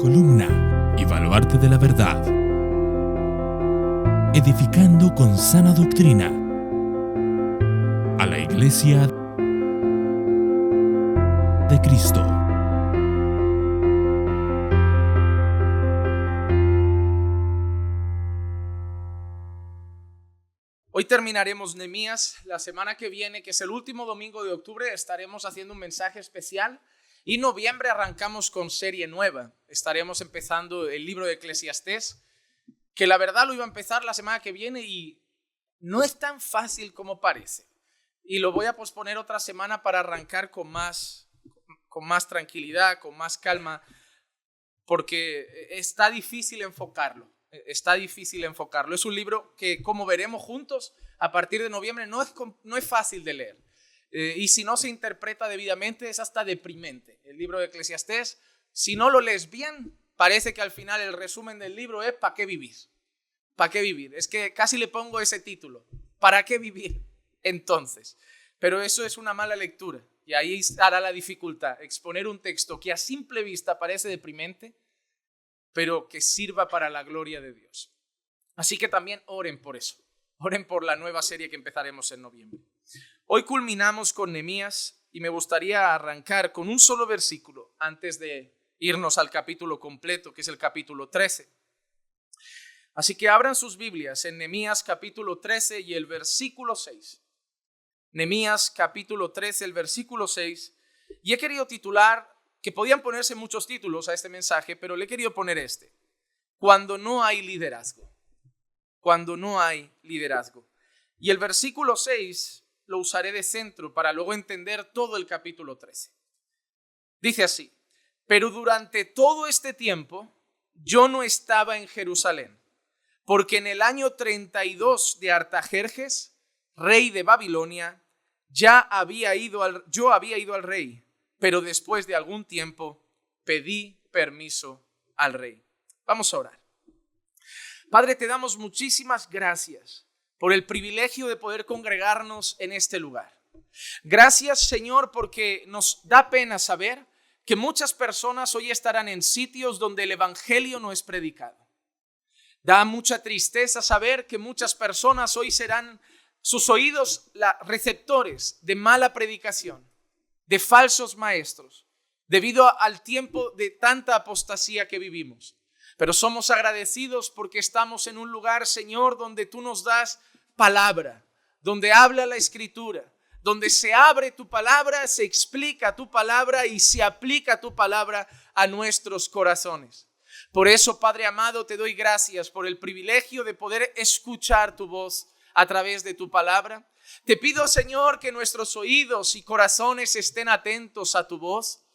columna y baluarte de la verdad, edificando con sana doctrina a la Iglesia de Cristo. Hoy terminaremos Nehemías. La semana que viene, que es el último domingo de octubre, estaremos haciendo un mensaje especial. Y en noviembre arrancamos con serie nueva. Estaremos empezando el libro de Eclesiastés, que la verdad lo iba a empezar la semana que viene y no es tan fácil como parece. Y lo voy a posponer otra semana para arrancar con más tranquilidad, con más calma, porque está difícil enfocarlo. Es un libro que, como veremos juntos, a partir de noviembre no es fácil de leer. Y si no se interpreta debidamente, es hasta deprimente. El libro de Eclesiastés, si no lo lees bien, parece que al final el resumen del libro es ¿para qué vivir? ¿Para qué vivir? Es que casi le pongo ese título. ¿Para qué vivir? Entonces. Pero eso es una mala lectura. Y ahí estará la dificultad. Exponer un texto que a simple vista parece deprimente, pero que sirva para la gloria de Dios. Así que también oren por eso. Oren por la nueva serie que empezaremos en noviembre. Hoy culminamos con Nehemías y me gustaría arrancar con un solo versículo antes de irnos al capítulo completo, que es el capítulo 13. Así que abran sus Biblias en Nehemías capítulo 13 y el versículo 6. Nehemías capítulo 13, el versículo 6. Y he querido titular, que podían ponerse muchos títulos a este mensaje, pero le he querido poner este: cuando no hay liderazgo. Cuando no hay liderazgo. Y el versículo 6 lo usaré de centro para luego entender todo el capítulo 13. Dice así: pero durante todo este tiempo yo no estaba en Jerusalén, porque en el año 32 de Artajerjes, rey de Babilonia, yo había ido al rey, pero después de algún tiempo pedí permiso al rey. Vamos a orar. Padre, te damos muchísimas gracias por el privilegio de poder congregarnos en este lugar. Gracias, Señor, porque nos da pena saber que muchas personas hoy estarán en sitios donde el evangelio no es predicado. Da mucha tristeza saber que muchas personas hoy serán sus oídos receptores de mala predicación, de falsos maestros, debido al tiempo de tanta apostasía que vivimos. Pero somos agradecidos porque estamos en un lugar, Señor, donde tú nos das palabra, donde habla la Escritura, donde se abre tu palabra, se explica tu palabra y se aplica tu palabra a nuestros corazones. Por eso, Padre amado, te doy gracias por el privilegio de poder escuchar tu voz a través de tu palabra. Te pido, Señor, que nuestros oídos y corazones estén atentos a tu voz.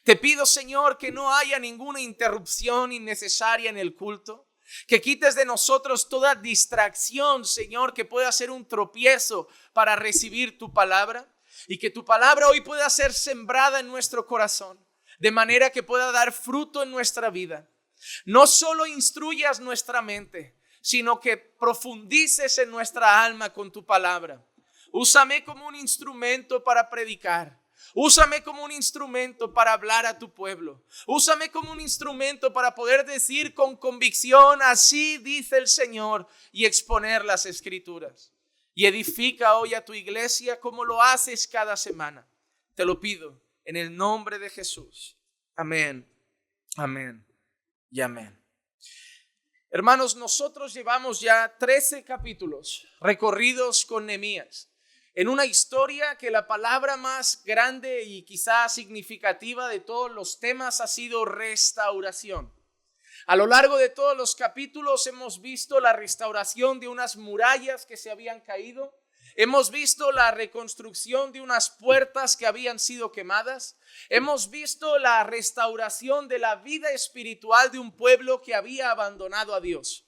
Te pido, Señor, que no haya ninguna interrupción innecesaria en el culto, que quites de nosotros toda distracción, Señor, que pueda ser un tropiezo para recibir tu palabra, y que tu palabra hoy pueda ser sembrada en nuestro corazón, de manera que pueda dar fruto en nuestra vida. No solo instruyas nuestra mente, sino que profundices en nuestra alma con tu palabra. Úsame como un instrumento para predicar. Úsame como un instrumento para hablar a tu pueblo. Úsame como un instrumento para poder decir con convicción, así dice el Señor, y exponer las Escrituras. Y edifica hoy a tu iglesia como lo haces cada semana. Te lo pido en el nombre de Jesús. Amén, amén y amén. Hermanos, nosotros llevamos ya 13 capítulos recorridos con Nehemías, en una historia que la palabra más grande y quizás significativa de todos los temas ha sido restauración. A lo largo de todos los capítulos hemos visto la restauración de unas murallas que se habían caído. Hemos visto la reconstrucción de unas puertas que habían sido quemadas. Hemos visto la restauración de la vida espiritual de un pueblo que había abandonado a Dios.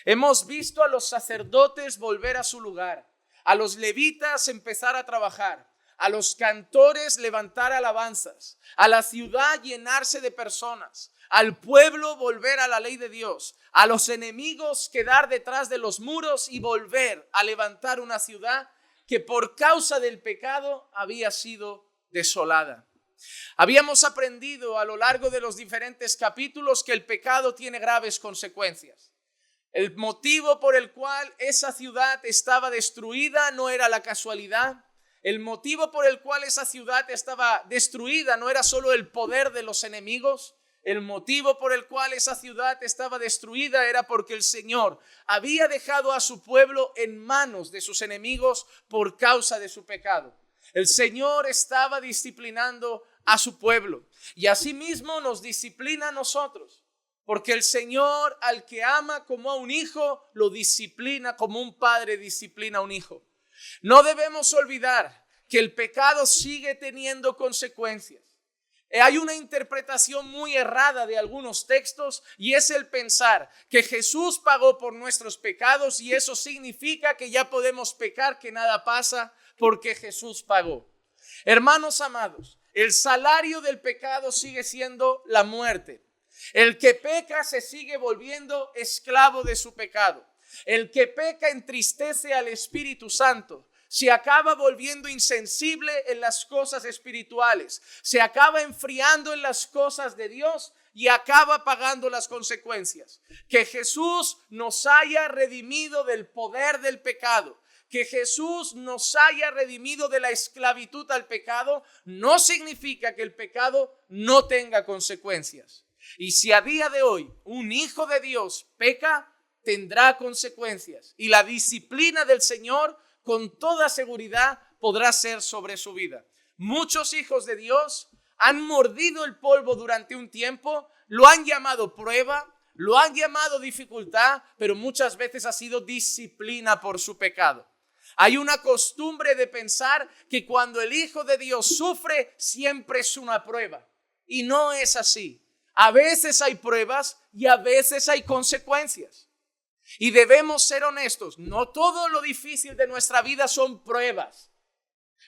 Hemos visto a los sacerdotes volver a su lugar, a los levitas empezar a trabajar, a los cantores levantar alabanzas, a la ciudad llenarse de personas, al pueblo volver a la ley de Dios, a los enemigos quedar detrás de los muros y volver a levantar una ciudad que por causa del pecado había sido desolada. Habíamos aprendido a lo largo de los diferentes capítulos que el pecado tiene graves consecuencias. El motivo por el cual esa ciudad estaba destruida no era la casualidad. El motivo por el cual esa ciudad estaba destruida no era solo el poder de los enemigos. El motivo por el cual esa ciudad estaba destruida era porque el Señor había dejado a su pueblo en manos de sus enemigos por causa de su pecado. El Señor estaba disciplinando a su pueblo y asimismo nos disciplina a nosotros, porque el Señor al que ama como a un hijo lo disciplina como un padre disciplina a un hijo. No debemos olvidar que el pecado sigue teniendo consecuencias. Hay una interpretación muy errada de algunos textos y es el pensar que Jesús pagó por nuestros pecados y eso significa que ya podemos pecar, que nada pasa porque Jesús pagó. Hermanos amados, el salario del pecado sigue siendo la muerte. El que peca se sigue volviendo esclavo de su pecado. El que peca entristece al Espíritu Santo. Se acaba volviendo insensible en las cosas espirituales. Se acaba enfriando en las cosas de Dios y acaba pagando las consecuencias. Que Jesús nos haya redimido del poder del pecado, que Jesús nos haya redimido de la esclavitud al pecado, no significa que el pecado no tenga consecuencias. Y si a día de hoy un hijo de Dios peca, tendrá consecuencias. Y la disciplina del Señor con toda seguridad podrá ser sobre su vida. Muchos hijos de Dios han mordido el polvo durante un tiempo, lo han llamado prueba, lo han llamado dificultad, pero muchas veces ha sido disciplina por su pecado. Hay una costumbre de pensar que cuando el hijo de Dios sufre, siempre es una prueba. Y no es así. A veces hay pruebas y a veces hay consecuencias. Y debemos ser honestos, no todo lo difícil de nuestra vida son pruebas.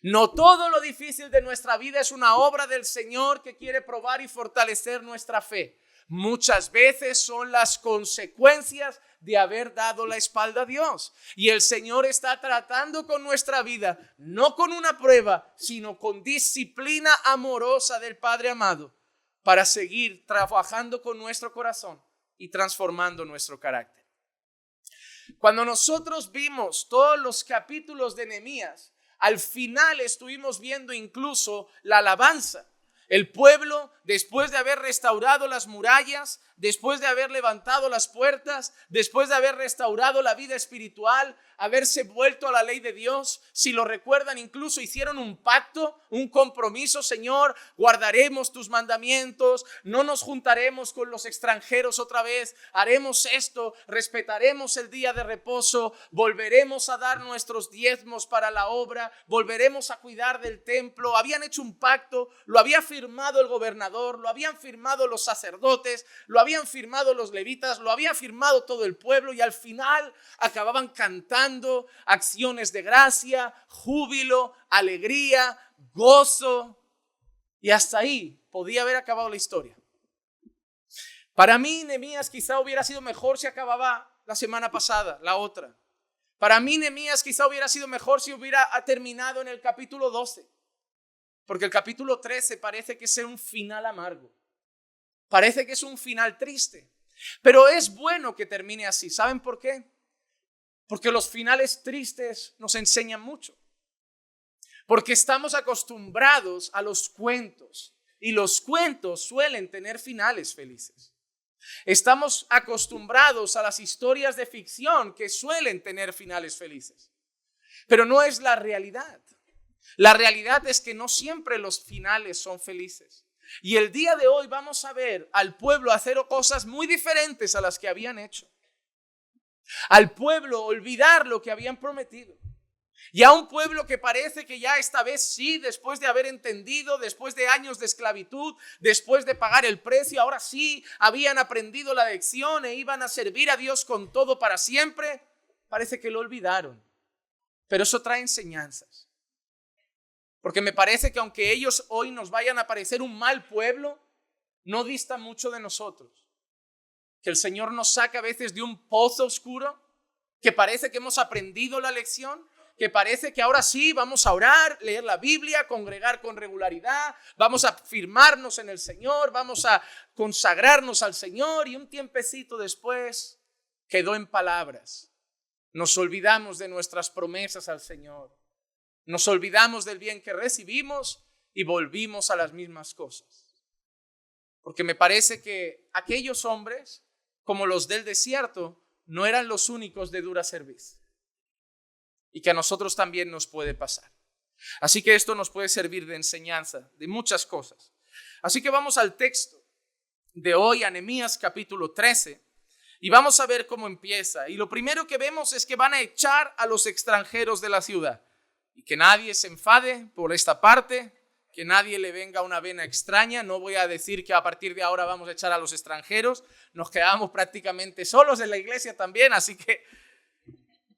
No todo lo difícil de nuestra vida es una obra del Señor que quiere probar y fortalecer nuestra fe. Muchas veces son las consecuencias de haber dado la espalda a Dios. Y el Señor está tratando con nuestra vida, no con una prueba, sino con disciplina amorosa del Padre amado, para seguir trabajando con nuestro corazón y transformando nuestro carácter. Cuando nosotros vimos todos los capítulos de Nehemías, al final estuvimos viendo incluso la alabanza. El pueblo, después de haber restaurado las murallas, después de haber levantado las puertas, después de haber restaurado la vida espiritual, haberse vuelto a la ley de Dios, si lo recuerdan, incluso hicieron un pacto, un compromiso: Señor, guardaremos tus mandamientos, no nos juntaremos con los extranjeros otra vez, haremos esto, respetaremos el día de reposo, volveremos a dar nuestros diezmos para la obra, volveremos a cuidar del templo. Habían hecho un pacto, lo había firmado el gobernador, lo habían firmado los sacerdotes, lo habían firmado los levitas, lo había firmado todo el pueblo, y al final acababan cantando acciones de gracia, júbilo, alegría, gozo, y hasta ahí podía haber acabado la historia. Para mí, Nehemías quizá hubiera sido mejor si acababa la semana pasada, la otra. Para mí, Nehemías quizá hubiera sido mejor si hubiera terminado en el capítulo 12, porque el capítulo 13 parece que es un final amargo, parece que es un final triste, pero es bueno que termine así. ¿Saben por qué? Porque los finales tristes nos enseñan mucho. Porque estamos acostumbrados a los cuentos, y los cuentos suelen tener finales felices. Estamos acostumbrados a las historias de ficción que suelen tener finales felices. Pero no es la realidad. La realidad es que no siempre los finales son felices. Y el día de hoy vamos a ver al pueblo hacer cosas muy diferentes a las que habían hecho. Al pueblo olvidar lo que habían prometido. Y a un pueblo que parece que ya esta vez sí, después de haber entendido, después de años de esclavitud, después de pagar el precio, ahora sí habían aprendido la lección e iban a servir a Dios con todo para siempre. Parece que lo olvidaron. Pero eso trae enseñanzas. Porque me parece que aunque ellos hoy nos vayan a parecer un mal pueblo, no dista mucho de nosotros. Que el Señor nos saca a veces de un pozo oscuro, que parece que hemos aprendido la lección, que parece que ahora sí vamos a orar, leer la Biblia, congregar con regularidad, vamos a firmarnos en el Señor, vamos a consagrarnos al Señor, y un tiempecito después quedó en palabras. Nos olvidamos de nuestras promesas al Señor, nos olvidamos del bien que recibimos y volvimos a las mismas cosas. Porque me parece que aquellos hombres, como los del desierto, no eran los únicos de dura cerviz. Y que a nosotros también nos puede pasar. Así que esto nos puede servir de enseñanza de muchas cosas. Así que vamos al texto de hoy, a Nehemías capítulo 13, y vamos a ver cómo empieza. Y lo primero que vemos es que van a echar a los extranjeros de la ciudad. Y que nadie se enfade por esta parte, que nadie le venga una vena extraña. No voy a decir que a partir de ahora vamos a echar a los extranjeros. Nos quedamos prácticamente solos en la iglesia también, así que...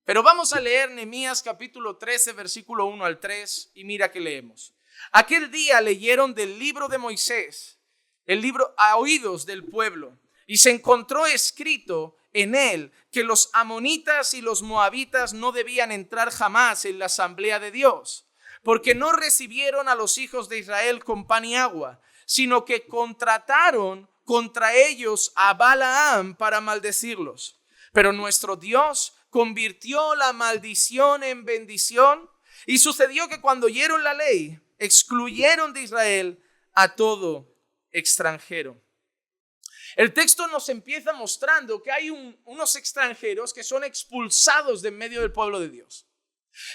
Pero vamos a leer Nehemías capítulo 13, versículo 1 al 3, y mira que leemos. Aquel día leyeron del libro de Moisés, el libro a oídos del pueblo, y se encontró escrito en él que los amonitas y los moabitas no debían entrar jamás en la asamblea de Dios, porque no recibieron a los hijos de Israel con pan y agua, sino que contrataron contra ellos a Balaam para maldecirlos. Pero nuestro Dios convirtió la maldición en bendición, y sucedió que cuando oyeron la ley, excluyeron de Israel a todo extranjero. El texto nos empieza mostrando que hay unos extranjeros que son expulsados de en medio del pueblo de Dios.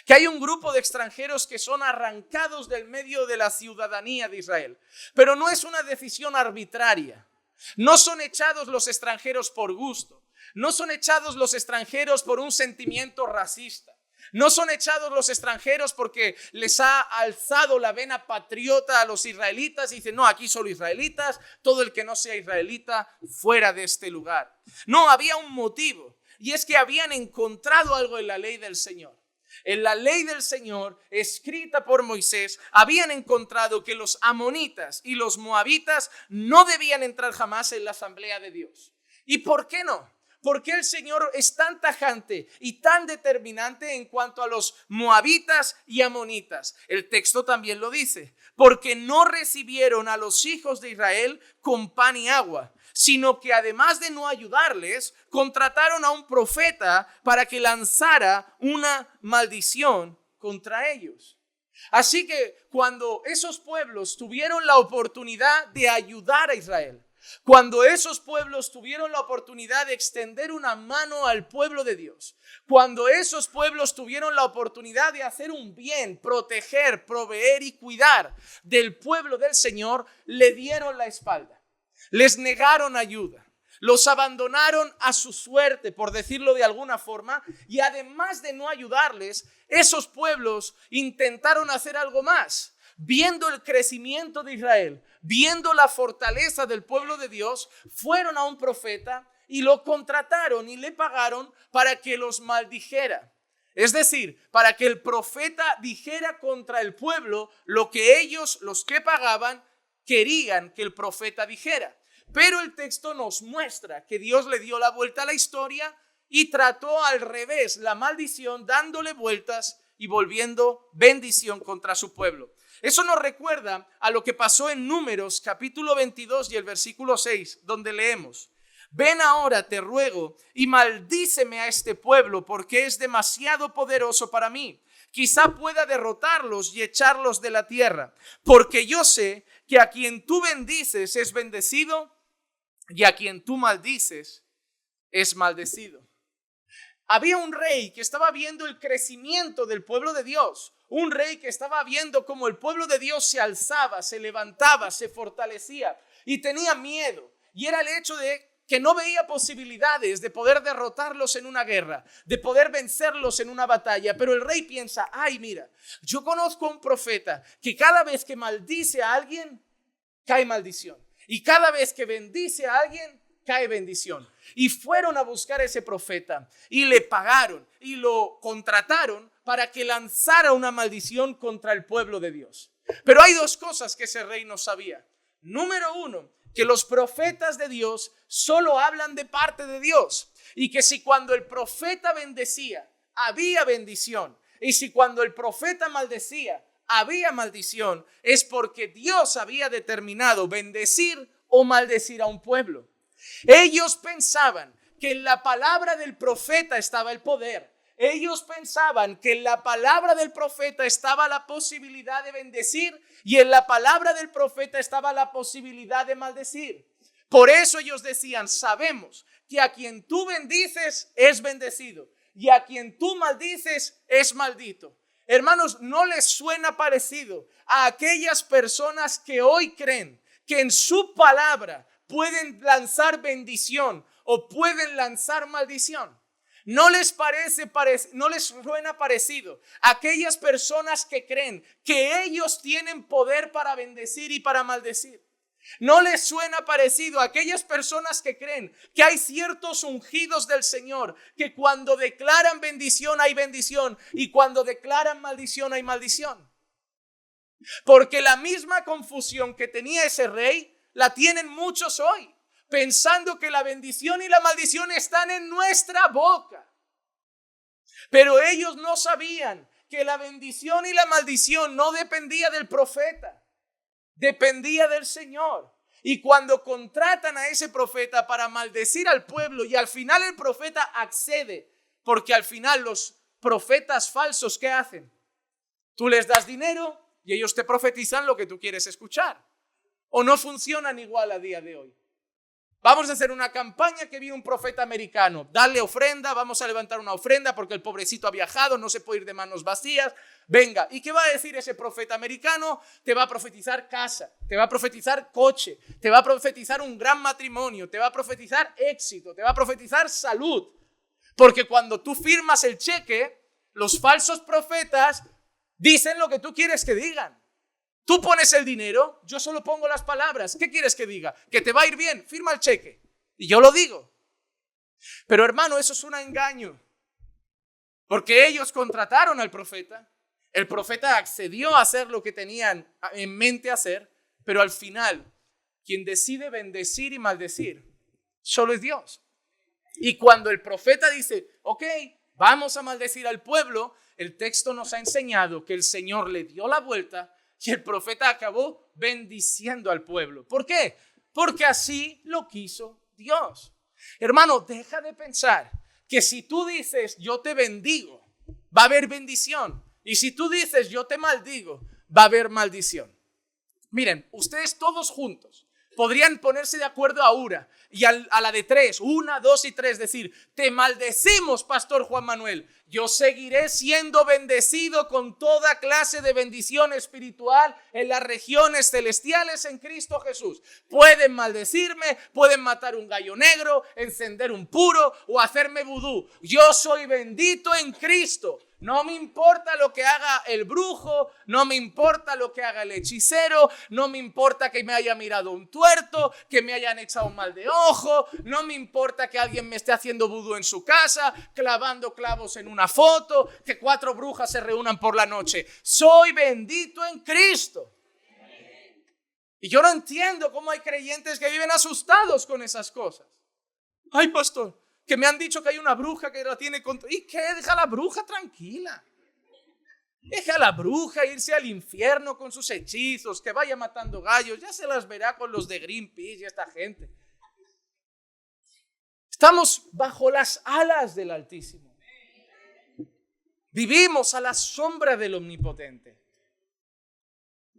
Que hay un grupo de extranjeros que son arrancados del medio de la ciudadanía de Israel. Pero no es una decisión arbitraria. No son echados los extranjeros por gusto. No son echados los extranjeros por un sentimiento racista. No son echados los extranjeros porque les ha alzado la vena patriota a los israelitas y dicen, no, aquí solo israelitas, todo el que no sea israelita fuera de este lugar. No, había un motivo, y es que habían encontrado algo en la ley del Señor. En la ley del Señor, escrita por Moisés, habían encontrado que los amonitas y los moabitas no debían entrar jamás en la asamblea de Dios. ¿Y por qué no? ¿Por qué el Señor es tan tajante y tan determinante en cuanto a los moabitas y amonitas? El texto también lo dice, porque no recibieron a los hijos de Israel con pan y agua, sino que además de no ayudarles, contrataron a un profeta para que lanzara una maldición contra ellos. Así que cuando esos pueblos tuvieron la oportunidad de ayudar a Israel, cuando esos pueblos tuvieron la oportunidad de extender una mano al pueblo de Dios, cuando esos pueblos tuvieron la oportunidad de hacer un bien, proteger, proveer y cuidar del pueblo del Señor, le dieron la espalda, les negaron ayuda, los abandonaron a su suerte, por decirlo de alguna forma, y además de no ayudarles, esos pueblos intentaron hacer algo más. Viendo el crecimiento de Israel, viendo la fortaleza del pueblo de Dios, fueron a un profeta y lo contrataron y le pagaron para que los maldijera. Es decir, para que el profeta dijera contra el pueblo lo que ellos, los que pagaban, querían que el profeta dijera. Pero el texto nos muestra que Dios le dio la vuelta a la historia y trató al revés la maldición, dándole vueltas y volviendo bendición contra su pueblo. Eso nos recuerda a lo que pasó en Números capítulo 22 y el versículo 6, donde leemos: ven ahora, te ruego, y maldíceme a este pueblo, porque es demasiado poderoso para mí. Quizá pueda derrotarlos y echarlos de la tierra, porque yo sé que a quien tú bendices es bendecido y a quien tú maldices es maldecido. Había un rey que estaba viendo el crecimiento del pueblo de Dios. Un rey que estaba viendo cómo el pueblo de Dios se alzaba, se levantaba, se fortalecía y tenía miedo. Y era el hecho de que no veía posibilidades de poder derrotarlos en una guerra, de poder vencerlos en una batalla. Pero el rey piensa, ay, mira, yo conozco a un profeta que cada vez que maldice a alguien, cae maldición. Y cada vez que bendice a alguien, cae bendición. Y fueron a buscar a ese profeta y le pagaron y lo contrataron para que lanzara una maldición contra el pueblo de Dios. Pero hay dos cosas que ese rey no sabía. Número uno, que los profetas de Dios solo hablan de parte de Dios. Y que si cuando el profeta bendecía, había bendición. Y si cuando el profeta maldecía había maldición, es porque Dios había determinado bendecir o maldecir a un pueblo. Ellos pensaban que en la palabra del profeta estaba el poder. Ellos pensaban que en la palabra del profeta estaba la posibilidad de bendecir y en la palabra del profeta estaba la posibilidad de maldecir. Por eso ellos decían, sabemos que a quien tú bendices es bendecido y a quien tú maldices es maldito. Hermanos, ¿no les suena parecido a aquellas personas que hoy creen que en su palabra pueden lanzar bendición o pueden lanzar maldición? ¿No les suena parecido a aquellas personas que creen que ellos tienen poder para bendecir y para maldecir? ¿No les suena parecido a aquellas personas que creen que hay ciertos ungidos del Señor que cuando declaran bendición hay bendición y cuando declaran maldición hay maldición? Porque la misma confusión que tenía ese rey la tienen muchos hoy, pensando que la bendición y la maldición están en nuestra boca. Pero ellos no sabían que la bendición y la maldición no dependía del profeta, dependía del Señor. Y cuando contratan a ese profeta para maldecir al pueblo y al final el profeta accede, porque al final los profetas falsos, ¿qué hacen? Tú les das dinero y ellos te profetizan lo que tú quieres escuchar. ¿O no funcionan igual a día de hoy? Vamos a hacer una campaña que viene un profeta americano. Dale ofrenda, vamos a levantar una ofrenda porque el pobrecito ha viajado, no se puede ir de manos vacías. Venga, ¿y qué va a decir ese profeta americano? Te va a profetizar casa, te va a profetizar coche, te va a profetizar un gran matrimonio, te va a profetizar éxito, te va a profetizar salud. Porque cuando tú firmas el cheque, los falsos profetas dicen lo que tú quieres que digan. Tú pones el dinero, yo solo pongo las palabras. ¿Qué quieres que diga? Que te va a ir bien, firma el cheque. Y yo lo digo. Pero hermano, eso es un engaño. Porque ellos contrataron al profeta. El profeta accedió a hacer lo que tenían en mente hacer. Pero al final, quien decide bendecir y maldecir, solo es Dios. Y cuando el profeta dice, ok, vamos a maldecir al pueblo, el texto nos ha enseñado que el Señor le dio la vuelta y el profeta acabó bendiciendo al pueblo. ¿Por qué? Porque así lo quiso Dios. Hermano, deja de pensar que si tú dices yo te bendigo, va a haber bendición. Y si tú dices yo te maldigo, va a haber maldición. Miren, ustedes todos juntos podrían ponerse de acuerdo ahora y a la de 3, 1, 2 y 3 decir, te maldecimos, Pastor Juan Manuel. Yo seguiré siendo bendecido con toda clase de bendición espiritual en las regiones celestiales en Cristo Jesús. Pueden maldecirme, pueden matar un gallo negro, encender un puro o hacerme vudú. Yo soy bendito en Cristo. No me importa lo que haga el brujo, no me importa lo que haga el hechicero, no me importa que me haya mirado un tuerto, que me hayan echado un mal de ojo, no me importa que alguien me esté haciendo vudú en su casa, clavando clavos en una foto, que 4 brujas se reúnan por la noche. Soy bendito en Cristo. Y yo no entiendo cómo hay creyentes que viven asustados con esas cosas. Ay, pastor, que me han dicho que hay una bruja que la tiene contra... ¿Y qué? Deja a la bruja tranquila. Deja a la bruja irse al infierno con sus hechizos, que vaya matando gallos. Ya se las verá con los de Greenpeace y esta gente. Estamos bajo las alas del Altísimo. Vivimos a la sombra del Omnipotente.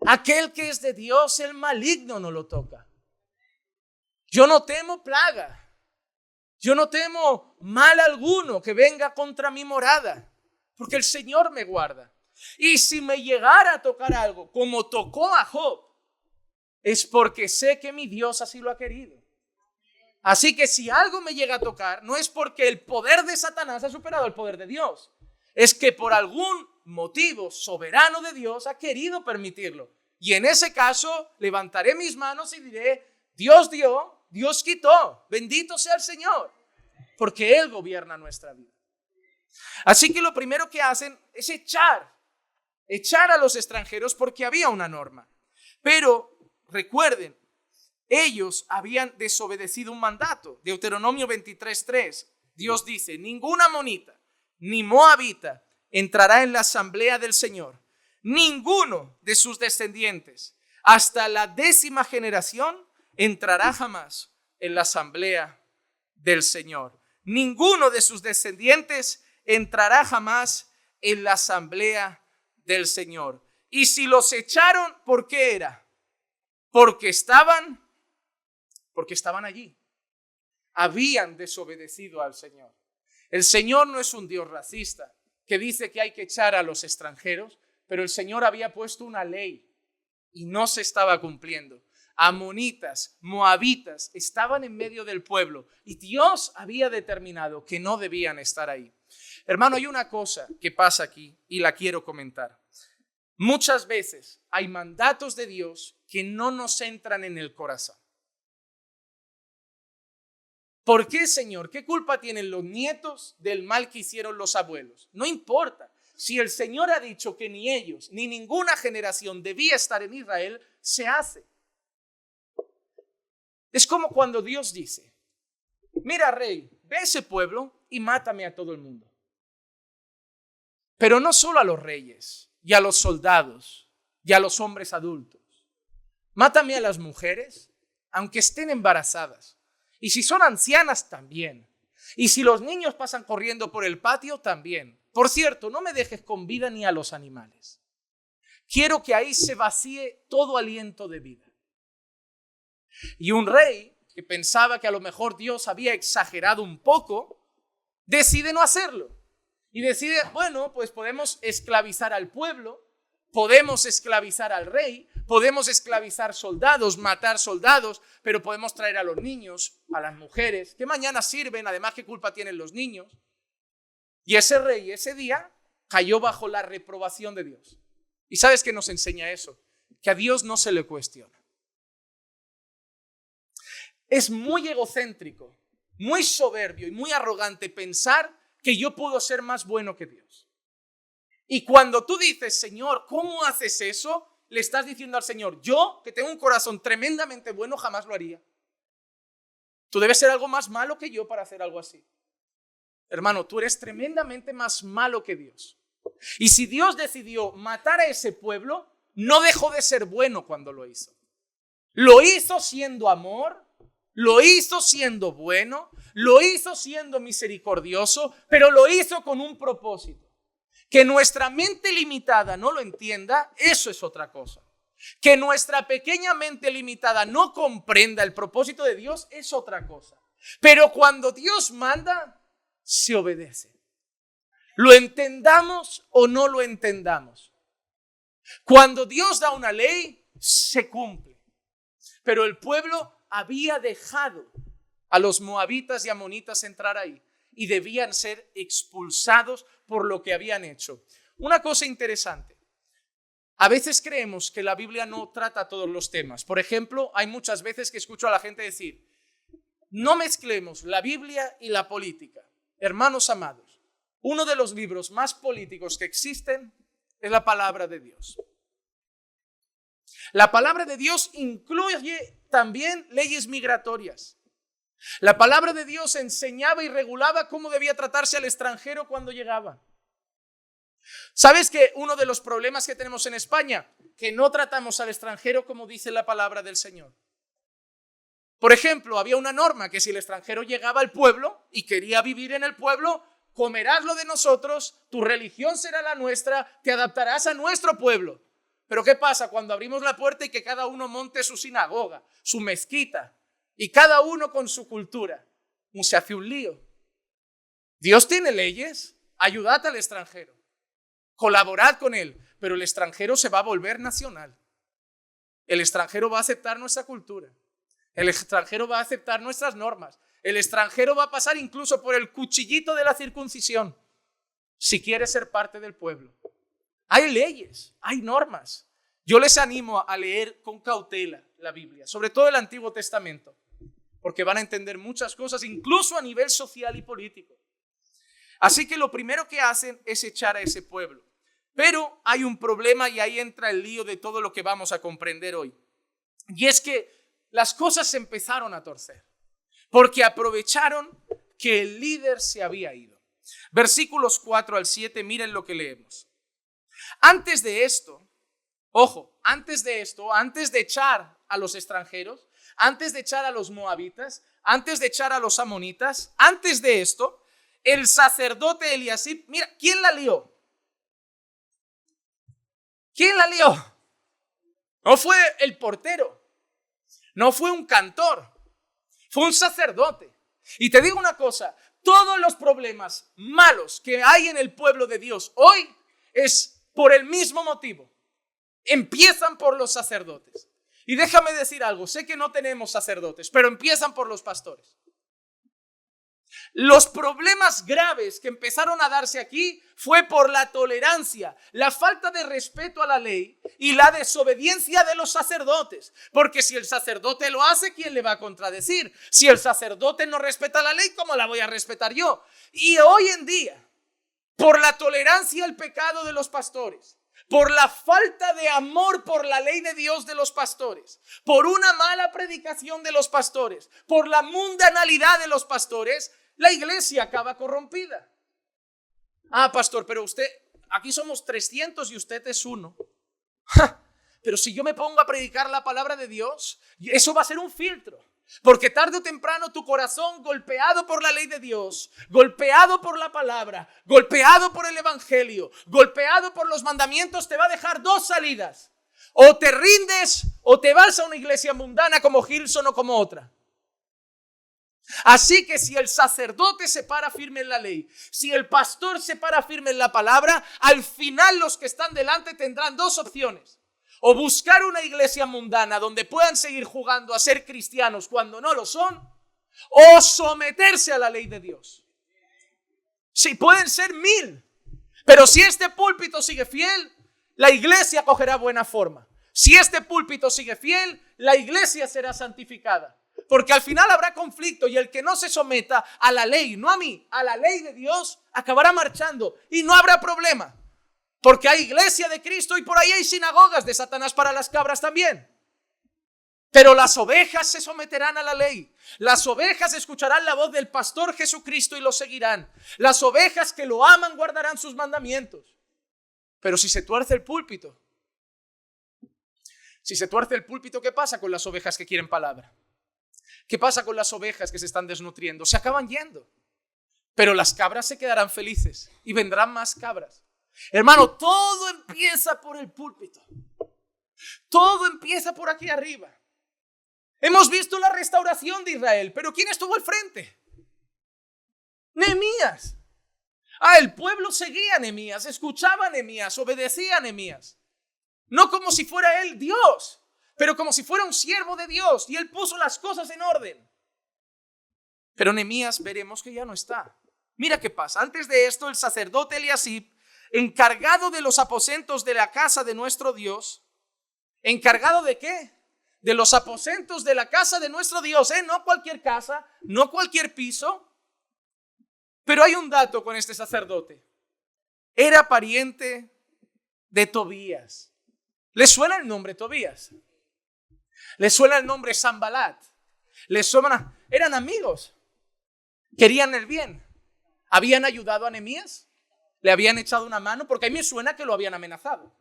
Aquel que es de Dios, el maligno no lo toca. Yo no temo plaga. Yo no temo mal alguno que venga contra mi morada, porque el Señor me guarda. Y si me llegara a tocar algo, como tocó a Job, es porque sé que mi Dios así lo ha querido. Así que si algo me llega a tocar, no es porque el poder de Satanás ha superado el poder de Dios. Es que por algún motivo soberano de Dios ha querido permitirlo. Y en ese caso, levantaré mis manos y diré, Dios dio, Dios quitó, bendito sea el Señor, porque Él gobierna nuestra vida. Así que lo primero que hacen es echar a los extranjeros porque había una norma. Pero recuerden, ellos habían desobedecido un mandato. Deuteronomio 23:3, Dios dice, ningún amonita, ni moabita, entrará en la asamblea del Señor. Ninguno de sus descendientes, hasta la 10ª generación, entrará jamás en la asamblea del Señor. Ninguno de sus descendientes entrará jamás en la asamblea del Señor. Y si los echaron, ¿por qué era? Porque estaban allí. Habían desobedecido al Señor. El Señor no es un Dios racista que dice que hay que echar a los extranjeros, pero el Señor había puesto una ley y no se estaba cumpliendo. Amonitas, moabitas estaban en medio del pueblo y Dios había determinado que no debían estar ahí. Hermano, hay una cosa que pasa aquí y la quiero comentar. Muchas veces hay mandatos de Dios que no nos entran en el corazón. ¿Por qué, Señor? ¿Qué culpa tienen los nietos del mal que hicieron los abuelos? No importa. Si el Señor ha dicho que ni ellos ni ninguna generación debía estar en Israel, se hace. Es como cuando Dios dice: mira, rey, ve a ese pueblo y mátame a todo el mundo. Pero no solo a los reyes y a los soldados y a los hombres adultos. Mátame a las mujeres, aunque estén embarazadas. Y si son ancianas, también. Y si los niños pasan corriendo por el patio, también. Por cierto, no me dejes con vida ni a los animales. Quiero que ahí se vacíe todo aliento de vida. Y un rey que pensaba que a lo mejor Dios había exagerado un poco, decide no hacerlo. Y decide, bueno, pues podemos esclavizar al pueblo, podemos esclavizar al rey, podemos esclavizar soldados, matar soldados, pero podemos traer a los niños, a las mujeres, que mañana sirven, además, ¿qué culpa tienen los niños? Y ese rey ese día cayó bajo la reprobación de Dios. ¿Y sabes qué nos enseña eso? Que a Dios no se le cuestiona. Es muy egocéntrico, muy soberbio y muy arrogante pensar que yo puedo ser más bueno que Dios. Y cuando tú dices, Señor, ¿cómo haces eso? Le estás diciendo al Señor, yo, que tengo un corazón tremendamente bueno, jamás lo haría. Tú debes ser algo más malo que yo para hacer algo así. Hermano, tú eres tremendamente más malo que Dios. Y si Dios decidió matar a ese pueblo, no dejó de ser bueno cuando lo hizo. Lo hizo siendo amor, lo hizo siendo bueno, lo hizo siendo misericordioso, pero lo hizo con un propósito. Que nuestra mente limitada no lo entienda, eso es otra cosa. Que nuestra pequeña mente limitada no comprenda el propósito de Dios es otra cosa. Pero cuando Dios manda, se obedece. Lo entendamos o no lo entendamos. Cuando Dios da una ley, se cumple. Pero el pueblo había dejado a los moabitas y amonitas entrar ahí y debían ser expulsados por lo que habían hecho. Una cosa interesante. A veces creemos que la Biblia no trata todos los temas. Por ejemplo, hay muchas veces que escucho a la gente decir, no mezclemos la Biblia y la política. Hermanos amados, uno de los libros más políticos que existen es la palabra de Dios. La palabra de Dios incluye también leyes migratorias. La palabra de Dios enseñaba y regulaba cómo debía tratarse al extranjero cuando llegaba. ¿Sabes que uno de los problemas que tenemos en España? Que no tratamos al extranjero como dice la palabra del Señor. Por ejemplo, había una norma que si el extranjero llegaba al pueblo y quería vivir en el pueblo, comerás lo de nosotros, tu religión será la nuestra, te adaptarás a nuestro pueblo. Pero ¿qué pasa cuando abrimos la puerta y que cada uno monte su sinagoga, su mezquita y cada uno con su cultura? Se hace un lío. Dios tiene leyes, ayudad al extranjero, colaborad con él, pero el extranjero se va a volver nacional. El extranjero va a aceptar nuestra cultura. El extranjero va a aceptar nuestras normas. El extranjero va a pasar incluso por el cuchillito de la circuncisión si quiere ser parte del pueblo. Hay leyes, hay normas. Yo les animo a leer con cautela la Biblia, sobre todo el Antiguo Testamento, porque van a entender muchas cosas, incluso a nivel social y político. Así que lo primero que hacen es echar a ese pueblo. Pero hay un problema y ahí entra el lío de todo lo que vamos a comprender hoy. Y es que las cosas se empezaron a torcer, porque aprovecharon que el líder se había ido. Versículos 4 al 7, miren lo que leemos. Antes de esto, ojo, antes de echar a los extranjeros, antes de echar a los moabitas, antes de echar a los amonitas, antes de esto, el sacerdote Eliasib, mira, ¿quién la lió? ¿Quién la lió? No fue el portero, no fue un cantor, fue un sacerdote. Y te digo una cosa, todos los problemas malos que hay en el pueblo de Dios hoy es por el mismo motivo. Empiezan por los sacerdotes. Y déjame decir algo, sé que no tenemos sacerdotes, pero empiezan por los pastores. Los problemas graves que empezaron a darse aquí fue por la tolerancia, la falta de respeto a la ley y la desobediencia de los sacerdotes. Porque si el sacerdote lo hace, ¿quién le va a contradecir? Si el sacerdote no respeta la ley, ¿cómo la voy a respetar yo? Y hoy en día, por la tolerancia al pecado de los pastores, por la falta de amor por la ley de Dios de los pastores, por una mala predicación de los pastores, por la mundanalidad de los pastores, la iglesia acaba corrompida. Ah, pastor, pero usted, aquí somos 300 y usted es uno. Pero si yo me pongo a predicar la palabra de Dios, eso va a ser un filtro. Porque tarde o temprano tu corazón, golpeado por la ley de Dios, golpeado por la palabra, golpeado por el evangelio, golpeado por los mandamientos, te va a dejar dos salidas. O te rindes o te vas a una iglesia mundana como Hillsong o como otra. Así que si el sacerdote se para firme en la ley, si el pastor se para firme en la palabra, al final los que están delante tendrán dos opciones. O buscar una iglesia mundana donde puedan seguir jugando a ser cristianos cuando no lo son, o someterse a la ley de Dios. Sí, pueden ser 1000, pero si este púlpito sigue fiel, la iglesia cogerá buena forma. Si este púlpito sigue fiel, la iglesia será santificada. Porque al final habrá conflicto y el que no se someta a la ley, no a mí, a la ley de Dios, acabará marchando y no habrá problema. Porque hay iglesia de Cristo y por ahí hay sinagogas de Satanás para las cabras también. Pero las ovejas se someterán a la ley. Las ovejas escucharán la voz del pastor Jesucristo y lo seguirán. Las ovejas que lo aman guardarán sus mandamientos. Pero si se tuerce el púlpito, ¿qué pasa con las ovejas que quieren palabra? ¿Qué pasa con las ovejas que se están desnutriendo? Se acaban yendo. Pero las cabras se quedarán felices y vendrán más cabras. Hermano, todo empieza por el púlpito. Todo empieza por aquí arriba. Hemos visto la restauración de Israel, pero ¿quién estuvo al frente? Nehemías. El pueblo seguía a Nehemías, escuchaba a Nehemías, obedecía a Nehemías. No como si fuera él Dios, pero como si fuera un siervo de Dios, y él puso las cosas en orden. Pero Nehemías veremos que ya no está. Mira qué pasa. Antes de esto, el sacerdote Eliasib, encargado de los aposentos de la casa de nuestro Dios. ¿Encargado de qué? De los aposentos de la casa de nuestro Dios, no cualquier casa, no cualquier piso. Pero hay un dato con este sacerdote. Era pariente de Tobías. ¿Le suena el nombre Tobías? ¿Le suena el nombre Sanbalat? ¿Le suena? Eran amigos. Querían el bien. ¿Habían ayudado a Nehemías? ¿Le habían echado una mano? Porque a mí me suena que lo habían amenazado.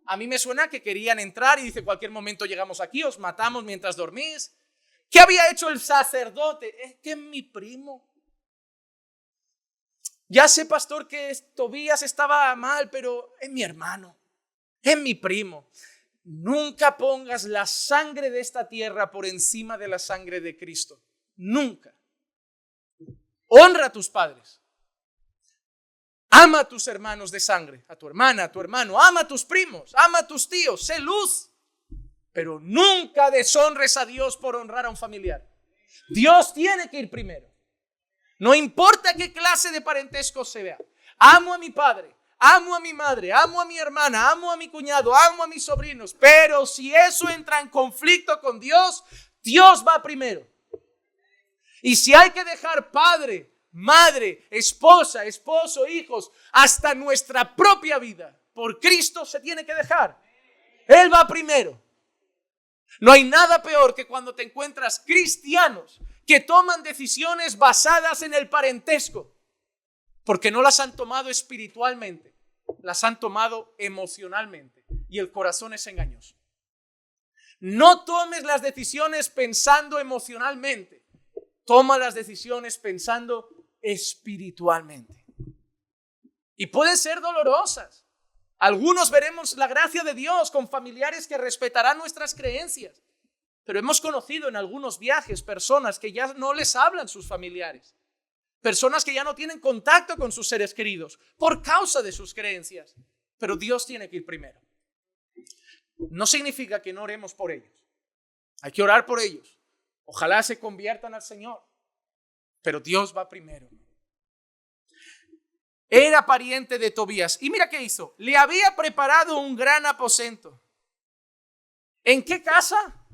A mí me suena que querían entrar y dice, cualquier momento llegamos aquí, os matamos mientras dormís. ¿Qué había hecho el sacerdote? Es que es mi primo. Ya sé, pastor, que Tobías estaba mal, pero es mi hermano, es mi primo. Nunca pongas la sangre de esta tierra por encima de la sangre de Cristo. Nunca. Honra a tus padres. Ama a tus hermanos de sangre, a tu hermana, a tu hermano, ama a tus primos, ama a tus tíos, sé luz. Pero nunca deshonres a Dios por honrar a un familiar. Dios tiene que ir primero. No importa qué clase de parentesco se vea. Amo a mi padre, amo a mi madre, amo a mi hermana, amo a mi cuñado, amo a mis sobrinos. Pero si eso entra en conflicto con Dios, Dios va primero. Y si hay que dejar padre, madre, esposa, esposo, hijos, hasta nuestra propia vida, por Cristo se tiene que dejar. Él va primero. No hay nada peor que cuando te encuentras cristianos que toman decisiones basadas en el parentesco. Porque no las han tomado espiritualmente, las han tomado emocionalmente. Y el corazón es engañoso. No tomes las decisiones pensando emocionalmente. Toma las decisiones pensando espiritualmente. Y pueden ser dolorosas. Algunos veremos la gracia de Dios con familiares que respetarán nuestras creencias. Pero hemos conocido en algunos viajes personas que ya no les hablan sus familiares. Personas que ya no tienen contacto con sus seres queridos por causa de sus creencias. Pero Dios tiene que ir primero. No significa que no oremos por ellos. Hay que orar por ellos. Ojalá se conviertan al Señor. Pero Dios va primero. Era pariente de Tobías. Y mira qué hizo. Le había preparado un gran aposento. ¿En qué casa?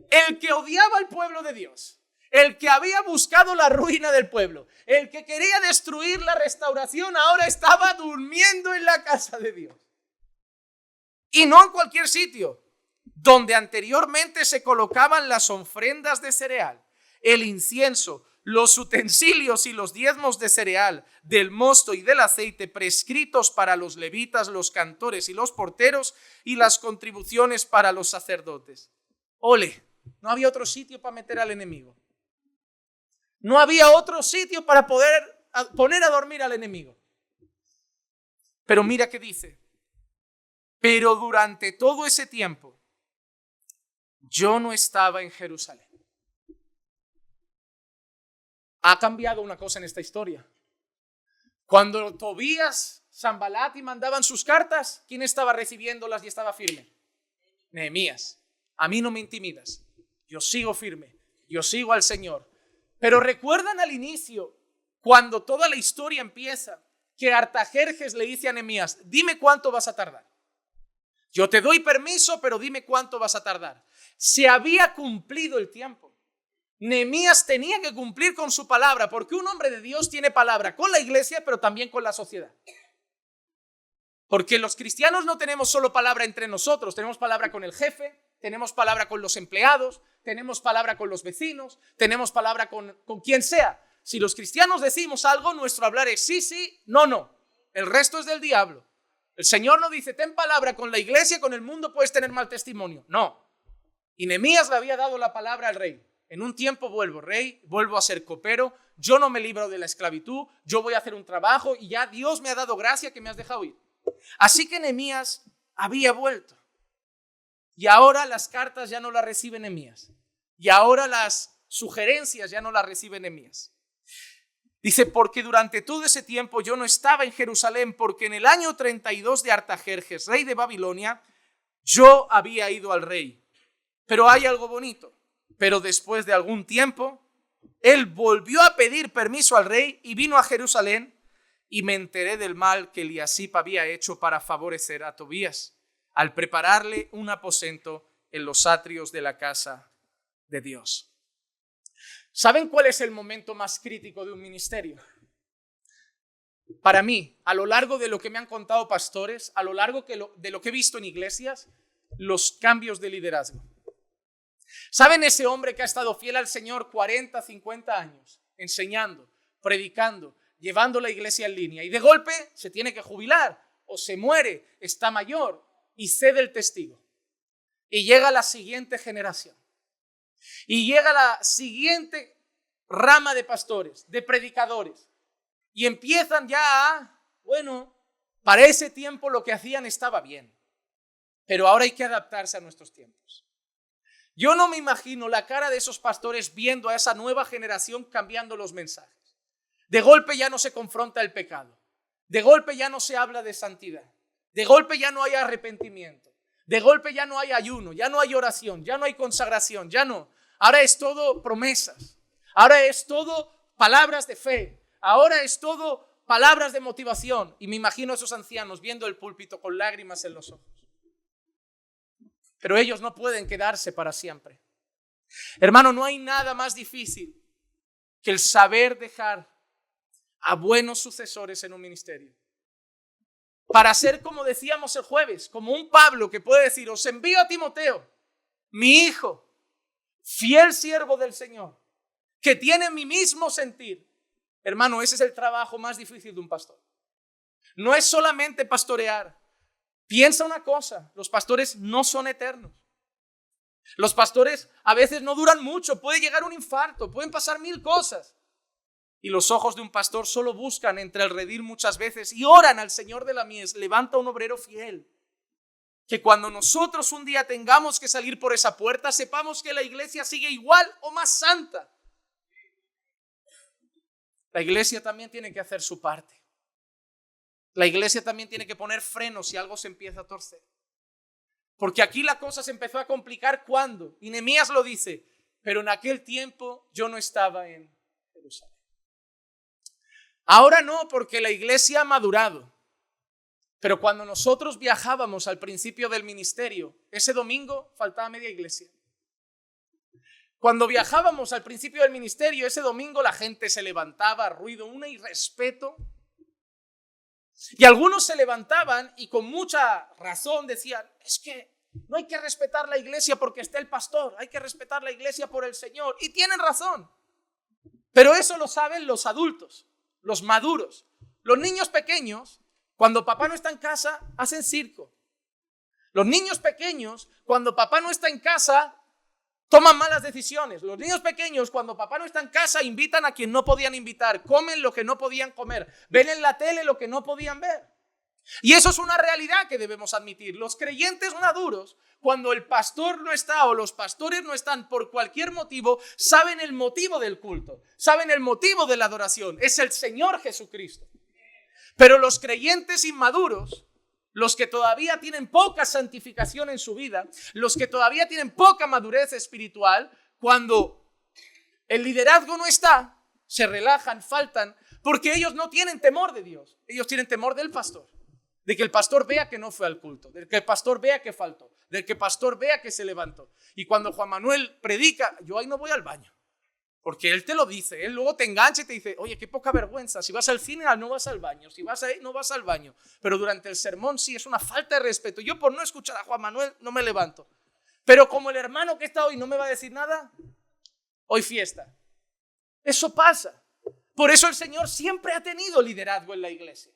El que odiaba al pueblo de Dios. El que había buscado la ruina del pueblo. El que quería destruir la restauración ahora estaba durmiendo en la casa de Dios. Y no en cualquier sitio. Donde anteriormente se colocaban las ofrendas de cereal, el incienso, los utensilios y los diezmos de cereal, del mosto y del aceite prescritos para los levitas, los cantores y los porteros y las contribuciones para los sacerdotes. Ole, no había otro sitio para meter al enemigo. No había otro sitio para poder poner a dormir al enemigo. Pero mira qué dice. Pero durante todo ese tiempo, yo no estaba en Jerusalén. Ha cambiado una cosa en esta historia. Cuando Tobías, Sanbalat y mandaban sus cartas, ¿quién estaba recibiéndolas y estaba firme? Nehemías. A mí no me intimidas. Yo sigo firme. Yo sigo al Señor. Pero recuerdan al inicio, cuando toda la historia empieza, que Artajerjes le dice a Nehemías, dime cuánto vas a tardar. Yo te doy permiso, pero dime cuánto vas a tardar. Se había cumplido el tiempo. Nehemías tenía que cumplir con su palabra, porque un hombre de Dios tiene palabra con la iglesia, pero también con la sociedad. Porque los cristianos no tenemos solo palabra entre nosotros, tenemos palabra con el jefe, tenemos palabra con los empleados, tenemos palabra con los vecinos, tenemos palabra con quien sea. Si los cristianos decimos algo, nuestro hablar es sí, sí, no, no. El resto es del diablo. El Señor no dice, ten palabra con la iglesia, con el mundo puedes tener mal testimonio. No. Y Nehemías le había dado la palabra al rey. En un tiempo vuelvo rey, vuelvo a ser copero, yo no me libro de la esclavitud, yo voy a hacer un trabajo y ya Dios me ha dado gracia que me has dejado ir. Así que Nehemías había vuelto. Y ahora las cartas ya no las recibe Nehemías. Y ahora las sugerencias ya no las recibe Nehemías. Dice, porque durante todo ese tiempo yo no estaba en Jerusalén, porque en el año 32 de Artajerjes, rey de Babilonia, yo había ido al rey. Pero hay algo bonito. Pero después de algún tiempo, él volvió a pedir permiso al rey y vino a Jerusalén y me enteré del mal que Eliasib había hecho para favorecer a Tobías al prepararle un aposento en los atrios de la casa de Dios. ¿Saben cuál es el momento más crítico de un ministerio? Para mí, a lo largo de lo que me han contado pastores, a lo largo de lo que he visto en iglesias, los cambios de liderazgo. ¿Saben ese hombre que ha estado fiel al Señor 40, 50 años, enseñando, predicando, llevando la iglesia en línea y de golpe se tiene que jubilar o se muere, está mayor y cede el testigo? Y llega la siguiente generación. Y llega la siguiente rama de pastores, de predicadores. Y empiezan ya bueno, para ese tiempo lo que hacían estaba bien. Pero ahora hay que adaptarse a nuestros tiempos. Yo no me imagino la cara de esos pastores viendo a esa nueva generación cambiando los mensajes. De golpe ya no se confronta el pecado. De golpe ya no se habla de santidad. De golpe ya no hay arrepentimiento. De golpe ya no hay ayuno, ya no hay oración, ya no hay consagración, ya no. Ahora es todo promesas. Ahora es todo palabras de fe. Ahora es todo palabras de motivación. Y me imagino a esos ancianos viendo el púlpito con lágrimas en los ojos. Pero ellos no pueden quedarse para siempre. Hermano, no hay nada más difícil que el saber dejar a buenos sucesores en un ministerio. Para ser, como decíamos el jueves, como un Pablo que puede decir, os envío a Timoteo, mi hijo, fiel siervo del Señor, que tiene mi mismo sentir, Hermano, ese es el trabajo más difícil de un pastor. No es solamente pastorear. Piensa una cosa, los pastores no son eternos. Los pastores a veces no duran mucho, puede llegar un infarto, pueden pasar 1000 cosas. Y los ojos de un pastor solo buscan entre el redil muchas veces y oran al Señor de la mies, levanta un obrero fiel. Que cuando nosotros un día tengamos que salir por esa puerta, sepamos que la iglesia sigue igual o más santa. La iglesia también tiene que hacer su parte. La iglesia también tiene que poner frenos si algo se empieza a torcer. Porque aquí la cosa se empezó a complicar cuando, y Nehemías lo dice, pero en aquel tiempo yo no estaba en Jerusalén. Ahora no, porque la iglesia ha madurado. Pero cuando nosotros viajábamos al principio del ministerio, ese domingo faltaba media iglesia. Cuando viajábamos al principio del ministerio, ese domingo la gente se levantaba, ruido, un irrespeto. Y algunos se levantaban y con mucha razón decían, es que no hay que respetar la iglesia porque está el pastor, hay que respetar la iglesia por el Señor. Y tienen razón. Pero eso lo saben los adultos, los maduros. Los niños pequeños, cuando papá no está en casa, hacen circo. Los niños pequeños, cuando papá no está en casa, toman malas decisiones. Los niños pequeños, cuando papá no está en casa, invitan a quien no podían invitar, comen lo que no podían comer, ven en la tele lo que no podían ver. Y eso es una realidad que debemos admitir. Los creyentes maduros, cuando el pastor no está o los pastores no están por cualquier motivo, saben el motivo del culto, saben el motivo de la adoración, es el Señor Jesucristo. Pero los creyentes inmaduros, los que todavía tienen poca santificación en su vida, los que todavía tienen poca madurez espiritual, cuando el liderazgo no está, se relajan, faltan, porque ellos no tienen temor de Dios, ellos tienen temor del pastor, de que el pastor vea que no fue al culto, de que el pastor vea que faltó, de que el pastor vea que se levantó. Y cuando Juan Manuel predica, yo ahí no voy al baño, porque él te lo dice, él luego te engancha y te dice, oye, qué poca vergüenza, si vas al cine no vas al baño, si vas ahí no vas al baño, pero durante el sermón sí, es una falta de respeto. Yo por no escuchar a Juan Manuel no me levanto, pero como el hermano que está hoy no me va a decir nada, hoy fiesta. Eso pasa. Por eso el Señor siempre ha tenido liderazgo en la iglesia.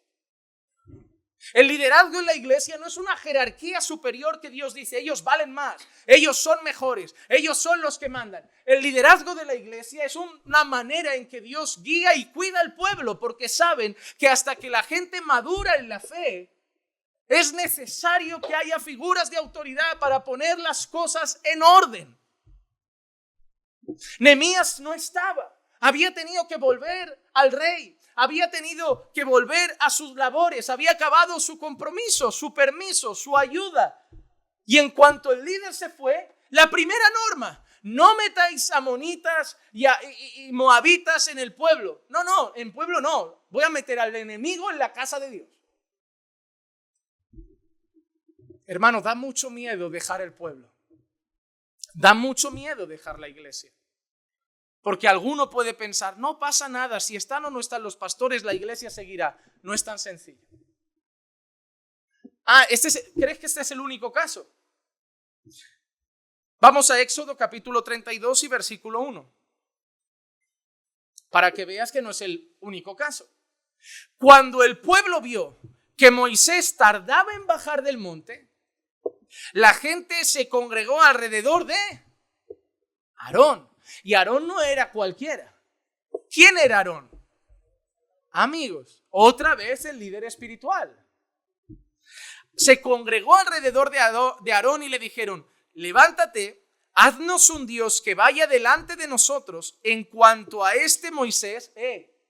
El liderazgo en la iglesia no es una jerarquía superior que Dios dice, ellos valen más, ellos son mejores, ellos son los que mandan. El liderazgo de la iglesia es una manera en que Dios guía y cuida al pueblo, porque saben que hasta que la gente madura en la fe, es necesario que haya figuras de autoridad para poner las cosas en orden. Nehemías no estaba, había tenido que volver al rey. Había tenido que volver a sus labores, había acabado su compromiso, su permiso, su ayuda. Y en cuanto el líder se fue, la primera norma, no metáis amonitas y moabitas en el pueblo. No, en pueblo no, voy a meter al enemigo en la casa de Dios. Hermano, da mucho miedo dejar el pueblo. Da mucho miedo dejar la iglesia. Porque alguno puede pensar, no pasa nada, si están o no están los pastores, la iglesia seguirá. No es tan sencillo. ¿Crees que este es el único caso? Vamos a Éxodo capítulo 32 y versículo 1. Para que veas que no es el único caso. Cuando el pueblo vio que Moisés tardaba en bajar del monte, la gente se congregó alrededor de Aarón. Y Aarón no era cualquiera. ¿Quién era Aarón? Amigos, otra vez el líder espiritual. Se congregó alrededor de Aarón y le dijeron, levántate, haznos un Dios que vaya delante de nosotros. En cuanto a este Moisés,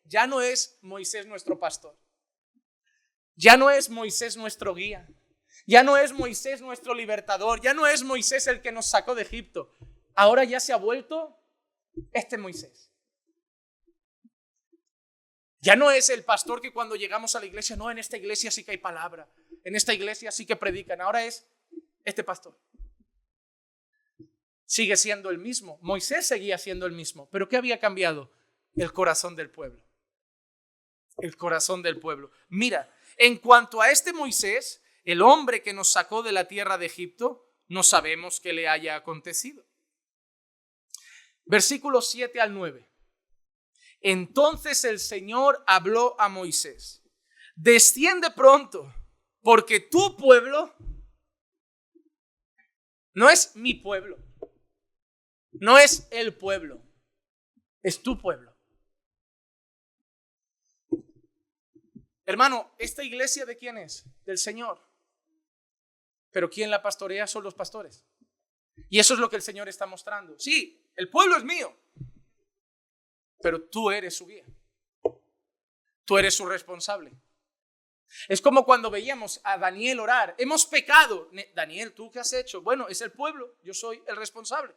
ya no es Moisés nuestro pastor. Ya no es Moisés nuestro guía. Ya no es Moisés nuestro libertador. Ya no es Moisés el que nos sacó de Egipto. Ahora ya se ha vuelto este Moisés. Ya no es el pastor que cuando llegamos a la iglesia, no, en esta iglesia sí que hay palabra, en esta iglesia sí que predican. Ahora es este pastor. Sigue siendo el mismo. Moisés seguía siendo el mismo. ¿Pero qué había cambiado? El corazón del pueblo. El corazón del pueblo. Mira, en cuanto a este Moisés, el hombre que nos sacó de la tierra de Egipto, no sabemos qué le haya acontecido. Versículos 7 al 9. Entonces el Señor habló a Moisés: desciende pronto, porque tu pueblo no es mi pueblo, no es el pueblo, es tu pueblo. Hermano, ¿esta iglesia de quién es? Del Señor. Pero ¿quién la pastorea? Son los pastores. Y eso es lo que el Señor está mostrando. Sí, el pueblo es mío, pero tú eres su guía. Tú eres su responsable. Es como cuando veíamos a Daniel orar. Hemos pecado. Daniel, ¿tú qué has hecho? Bueno, es el pueblo, yo soy el responsable.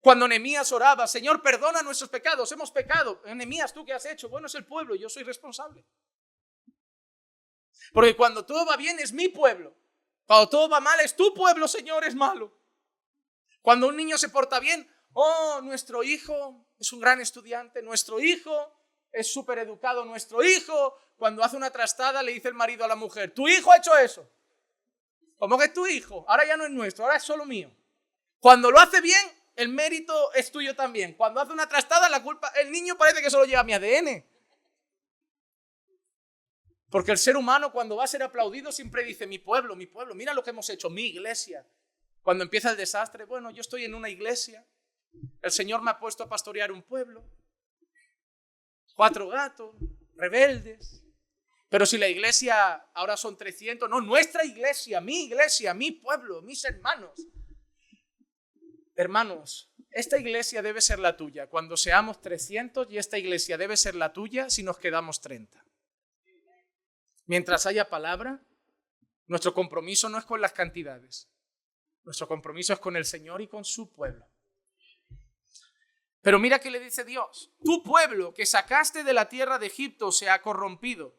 Cuando Nehemías oraba: Señor, perdona nuestros pecados, hemos pecado. Nehemías, ¿tú qué has hecho? Bueno, es el pueblo, yo soy responsable. Porque cuando todo va bien es mi pueblo. Cuando todo va mal es tu pueblo, Señor, es malo. Cuando un niño se porta bien: oh, nuestro hijo es un gran estudiante, nuestro hijo es súper educado, nuestro hijo, cuando hace una trastada le dice el marido a la mujer: tu hijo ha hecho eso. ¿Cómo que tu hijo? Ahora ya no es nuestro, ahora es solo mío. Cuando lo hace bien, el mérito es tuyo también. Cuando hace una trastada, la culpa, el niño parece que solo lleva mi ADN. Porque el ser humano, cuando va a ser aplaudido, siempre dice: mi pueblo, mira lo que hemos hecho, mi iglesia. Cuando empieza el desastre: bueno, yo estoy en una iglesia, el Señor me ha puesto a pastorear un pueblo, 4 gatos, rebeldes. Pero si la iglesia ahora son 300, no, nuestra iglesia, mi pueblo, mis hermanos. Hermanos, esta iglesia debe ser la tuya cuando seamos 300 y esta iglesia debe ser la tuya si nos quedamos 30. Mientras haya palabra, nuestro compromiso no es con las cantidades. Nuestro compromiso es con el Señor y con su pueblo. Pero mira qué le dice Dios: tu pueblo que sacaste de la tierra de Egipto se ha corrompido.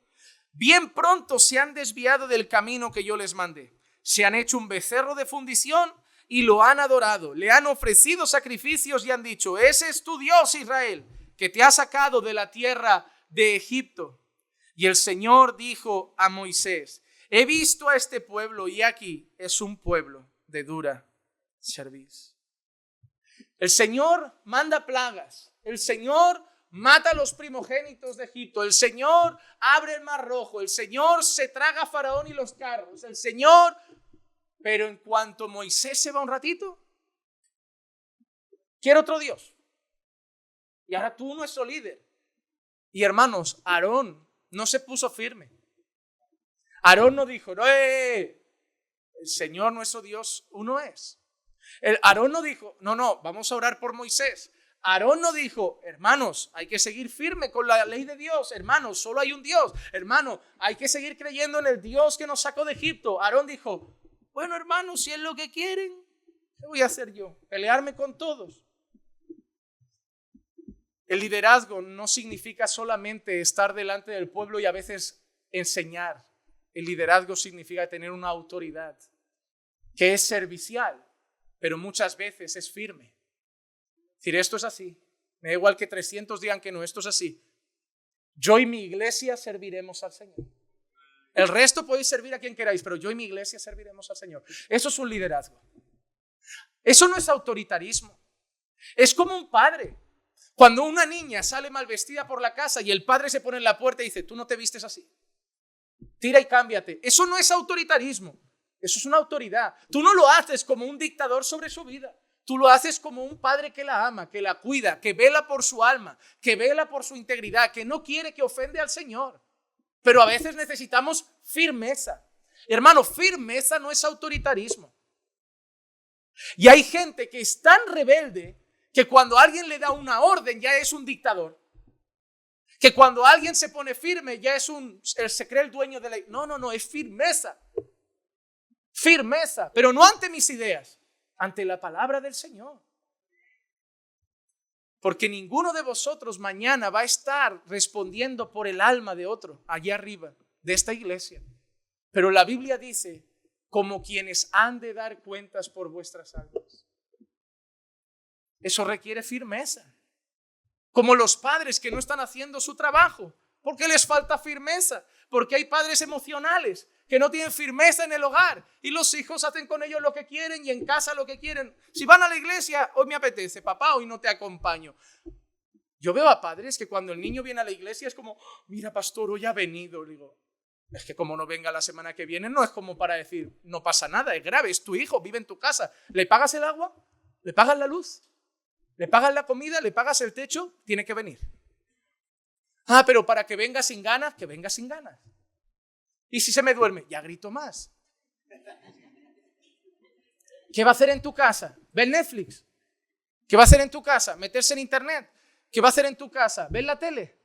Bien pronto se han desviado del camino que yo les mandé. Se han hecho un becerro de fundición y lo han adorado. Le han ofrecido sacrificios y han dicho: ese es tu Dios, Israel, que te ha sacado de la tierra de Egipto. Y el Señor dijo a Moisés: he visto a este pueblo y aquí es un pueblo de dura cerviz. El Señor manda plagas. El Señor mata a los primogénitos de Egipto. El Señor abre el mar rojo. El Señor se traga a Faraón y los carros. El Señor... Pero en cuanto Moisés se va un ratito, quiere otro Dios. Y ahora tú, nuestro líder. Y hermanos, Aarón no se puso firme. Aarón no dijo: no, el Señor nuestro Dios uno es. Aarón no dijo: no, vamos a orar por Moisés. Aarón no dijo: hermanos, hay que seguir firme con la ley de Dios. Hermanos, solo hay un Dios. Hermano, hay que seguir creyendo en el Dios que nos sacó de Egipto. Aarón dijo: bueno, hermanos, si es lo que quieren, ¿qué voy a hacer yo? ¿Pelearme con todos? El liderazgo no significa solamente estar delante del pueblo y a veces enseñar. El liderazgo significa tener una autoridad que es servicial, pero muchas veces es firme. Es decir, esto es así. Me da igual que 300 digan que no, esto es así. Yo y mi iglesia serviremos al Señor. El resto podéis servir a quien queráis, pero yo y mi iglesia serviremos al Señor. Eso es un liderazgo. Eso no es autoritarismo. Es como un padre. Cuando una niña sale mal vestida por la casa y el padre se pone en la puerta y dice: tú no te vistes así. Tira y cámbiate. Eso no es autoritarismo. Eso es una autoridad. Tú no lo haces como un dictador sobre su vida. Tú lo haces como un padre que la ama, que la cuida, que vela por su alma, que vela por su integridad, que no quiere que ofende al Señor. Pero a veces necesitamos firmeza. Hermano, firmeza no es autoritarismo. Y hay gente que es tan rebelde que cuando alguien le da una orden ya es un dictador. Que cuando alguien se pone firme ya es se cree el dueño de la... No, es firmeza. Firmeza, pero no ante mis ideas, ante la palabra del Señor. Porque ninguno de vosotros mañana va a estar respondiendo por el alma de otro, allá arriba, de esta iglesia. Pero la Biblia dice: como quienes han de dar cuentas por vuestras almas. Eso requiere firmeza. Como los padres que no están haciendo su trabajo, porque les falta firmeza. Porque hay padres emocionales que no tienen firmeza en el hogar y los hijos hacen con ellos lo que quieren y en casa lo que quieren. Si van a la iglesia: hoy me apetece, papá, hoy no te acompaño. Yo veo a padres que cuando el niño viene a la iglesia es como, mira pastor, hoy ha venido. Le digo, es que como no venga la semana que viene, no es como para decir, no pasa nada, es grave, es tu hijo, vive en tu casa. ¿Le pagas el agua? ¿Le pagas la luz? ¿Le pagas la comida? ¿Le pagas el techo? Tiene que venir. Ah, pero para que venga sin ganas, que venga sin ganas. Y si se me duerme, ya grito más. ¿Qué va a hacer en tu casa? ¿Ver Netflix? ¿Qué va a hacer en tu casa? ¿Meterse en internet? ¿Qué va a hacer en tu casa? ¿Ver la tele?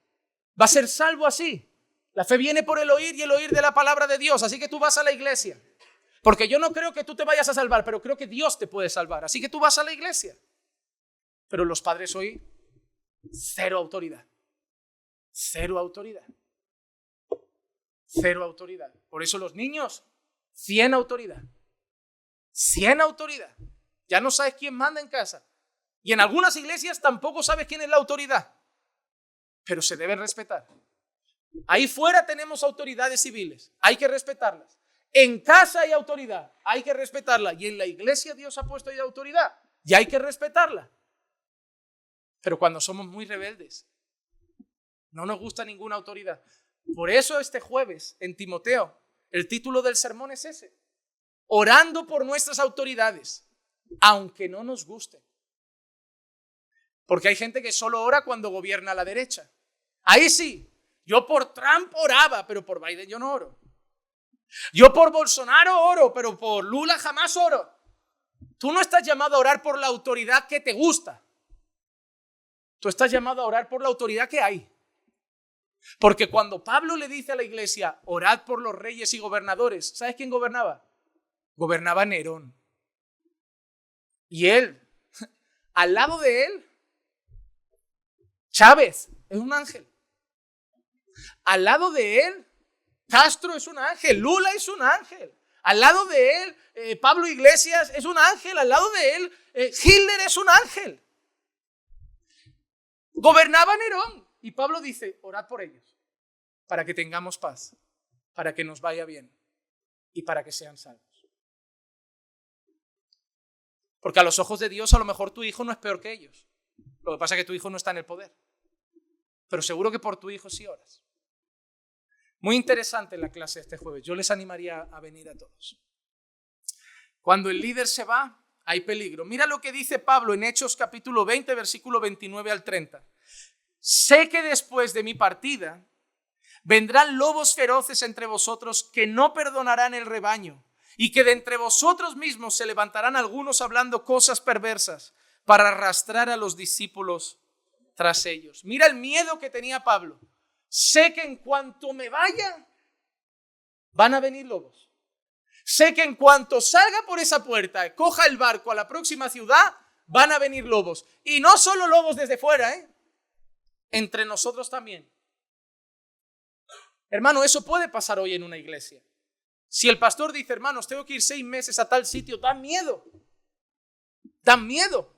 ¿Va a ser salvo así? La fe viene por el oír y el oír de la palabra de Dios. Así que tú vas a la iglesia. Porque yo no creo que tú te vayas a salvar, pero creo que Dios te puede salvar. Así que tú vas a la iglesia. Pero los padres hoy, cero autoridad. Cero autoridad. Cero autoridad. Por eso los niños, 100 autoridad. 100 autoridad. Ya no sabes quién manda en casa. Y en algunas iglesias tampoco sabes quién es la autoridad. Pero se deben respetar. Ahí fuera tenemos autoridades civiles. Hay que respetarlas. En casa hay autoridad. Hay que respetarla. Y en la iglesia Dios ha puesto ahí autoridad. Y hay que respetarla. Pero cuando somos muy rebeldes, no nos gusta ninguna autoridad. Por eso este jueves en Timoteo, el título del sermón es ese. Orando por nuestras autoridades, aunque no nos guste. Porque hay gente que solo ora cuando gobierna a la derecha. Ahí sí, yo por Trump oraba, pero por Biden yo no oro. Yo por Bolsonaro oro, pero por Lula jamás oro. Tú no estás llamado a orar por la autoridad que te gusta. Tú estás llamado a orar por la autoridad que hay. Porque cuando Pablo le dice a la iglesia, orad por los reyes y gobernadores, ¿sabes quién gobernaba? Gobernaba Nerón. Y él, al lado de él, Chávez es un ángel. Al lado de él, Castro es un ángel. Lula es un ángel. Al lado de él, Pablo Iglesias es un ángel. Al lado de él, Hitler es un ángel. Gobernaba Nerón. Y Pablo dice, orad por ellos, para que tengamos paz, para que nos vaya bien y para que sean salvos. Porque a los ojos de Dios a lo mejor tu hijo no es peor que ellos. Lo que pasa es que tu hijo no está en el poder. Pero seguro que por tu hijo sí oras. Muy interesante la clase de este jueves. Yo les animaría a venir a todos. Cuando el líder se va, hay peligro. Mira lo que dice Pablo en Hechos capítulo 20, versículo 29 al 30. Sé que después de mi partida vendrán lobos feroces entre vosotros que no perdonarán el rebaño y que de entre vosotros mismos se levantarán algunos hablando cosas perversas para arrastrar a los discípulos tras ellos. Mira el miedo que tenía Pablo. Sé que en cuanto me vaya van a venir lobos. Sé que en cuanto salga por esa puerta, coja el barco a la próxima ciudad, van a venir lobos. Y no solo lobos desde fuera, entre nosotros también. Hermano, eso puede pasar hoy en una iglesia. Si el pastor dice, hermanos, tengo que ir 6 meses a tal sitio, da miedo. Dan miedo.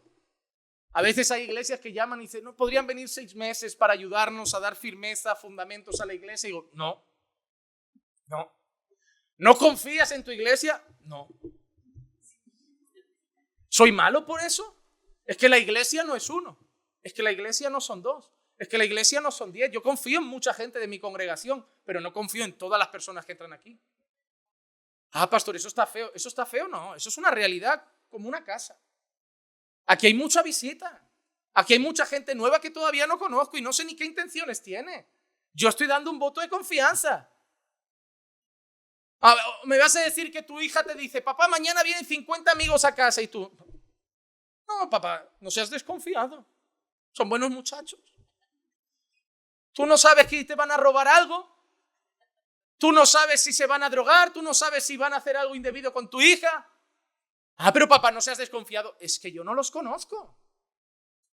A veces hay iglesias que llaman y dicen, no, podrían venir 6 meses para ayudarnos a dar firmeza, fundamentos a la iglesia. Y digo, no. ¿No confías en tu iglesia? No. ¿Soy malo por eso? Es que la iglesia no es uno. Es que la iglesia no son 2. Es que la iglesia no son 10. Yo confío en mucha gente de mi congregación, pero no confío en todas las personas que entran aquí. Ah, pastor, eso está feo. ¿Eso está feo? No, eso es una realidad como una casa. Aquí hay mucha visita. Aquí hay mucha gente nueva que todavía no conozco y no sé ni qué intenciones tiene. Yo estoy dando un voto de confianza. Me vas a decir que tu hija te dice, papá, mañana vienen 50 amigos a casa y tú, no, papá, no seas desconfiado. Son buenos muchachos. Tú no sabes que te van a robar algo. Tú no sabes si se van a drogar. Tú no sabes si van a hacer algo indebido con tu hija. Ah, pero papá, no seas desconfiado. Es que yo no los conozco.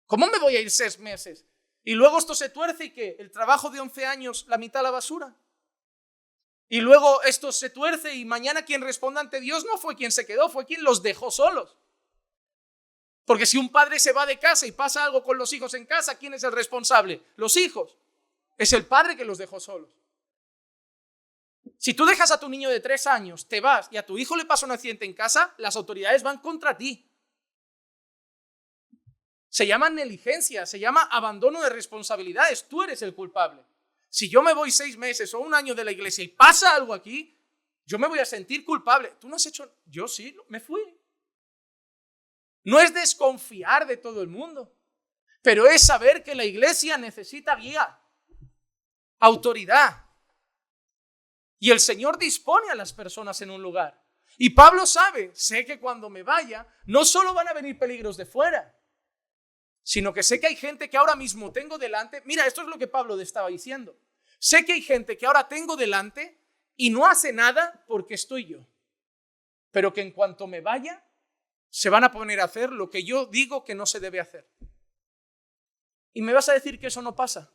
¿Cómo me voy a ir 6 meses? Y luego esto se tuerce y ¿qué? El trabajo de 11 años, la mitad a la basura. Y luego esto se tuerce y mañana quien responda ante Dios no fue quien se quedó, fue quien los dejó solos. Porque si un padre se va de casa y pasa algo con los hijos en casa, ¿quién es el responsable? Los hijos. Es el padre que los dejó solos. Si tú dejas a tu niño de 3 años, te vas y a tu hijo le pasa un accidente en casa, las autoridades van contra ti. Se llama negligencia, se llama abandono de responsabilidades. Tú eres el culpable. Si yo me voy 6 meses o 1 año de la iglesia y pasa algo aquí, yo me voy a sentir culpable. Tú no has hecho, yo sí, me fui. No es desconfiar de todo el mundo, pero es saber que la iglesia necesita guía, autoridad. Y el Señor dispone a las personas en un lugar. Y Pablo sé que cuando me vaya, no solo van a venir peligros de fuera, sino que sé que hay gente que ahora mismo tengo delante. Mira, esto es lo que Pablo estaba diciendo. Sé que hay gente que ahora tengo delante y no hace nada porque estoy yo. Pero que en cuanto me vaya, se van a poner a hacer lo que yo digo que no se debe hacer. Y me vas a decir que eso no pasa.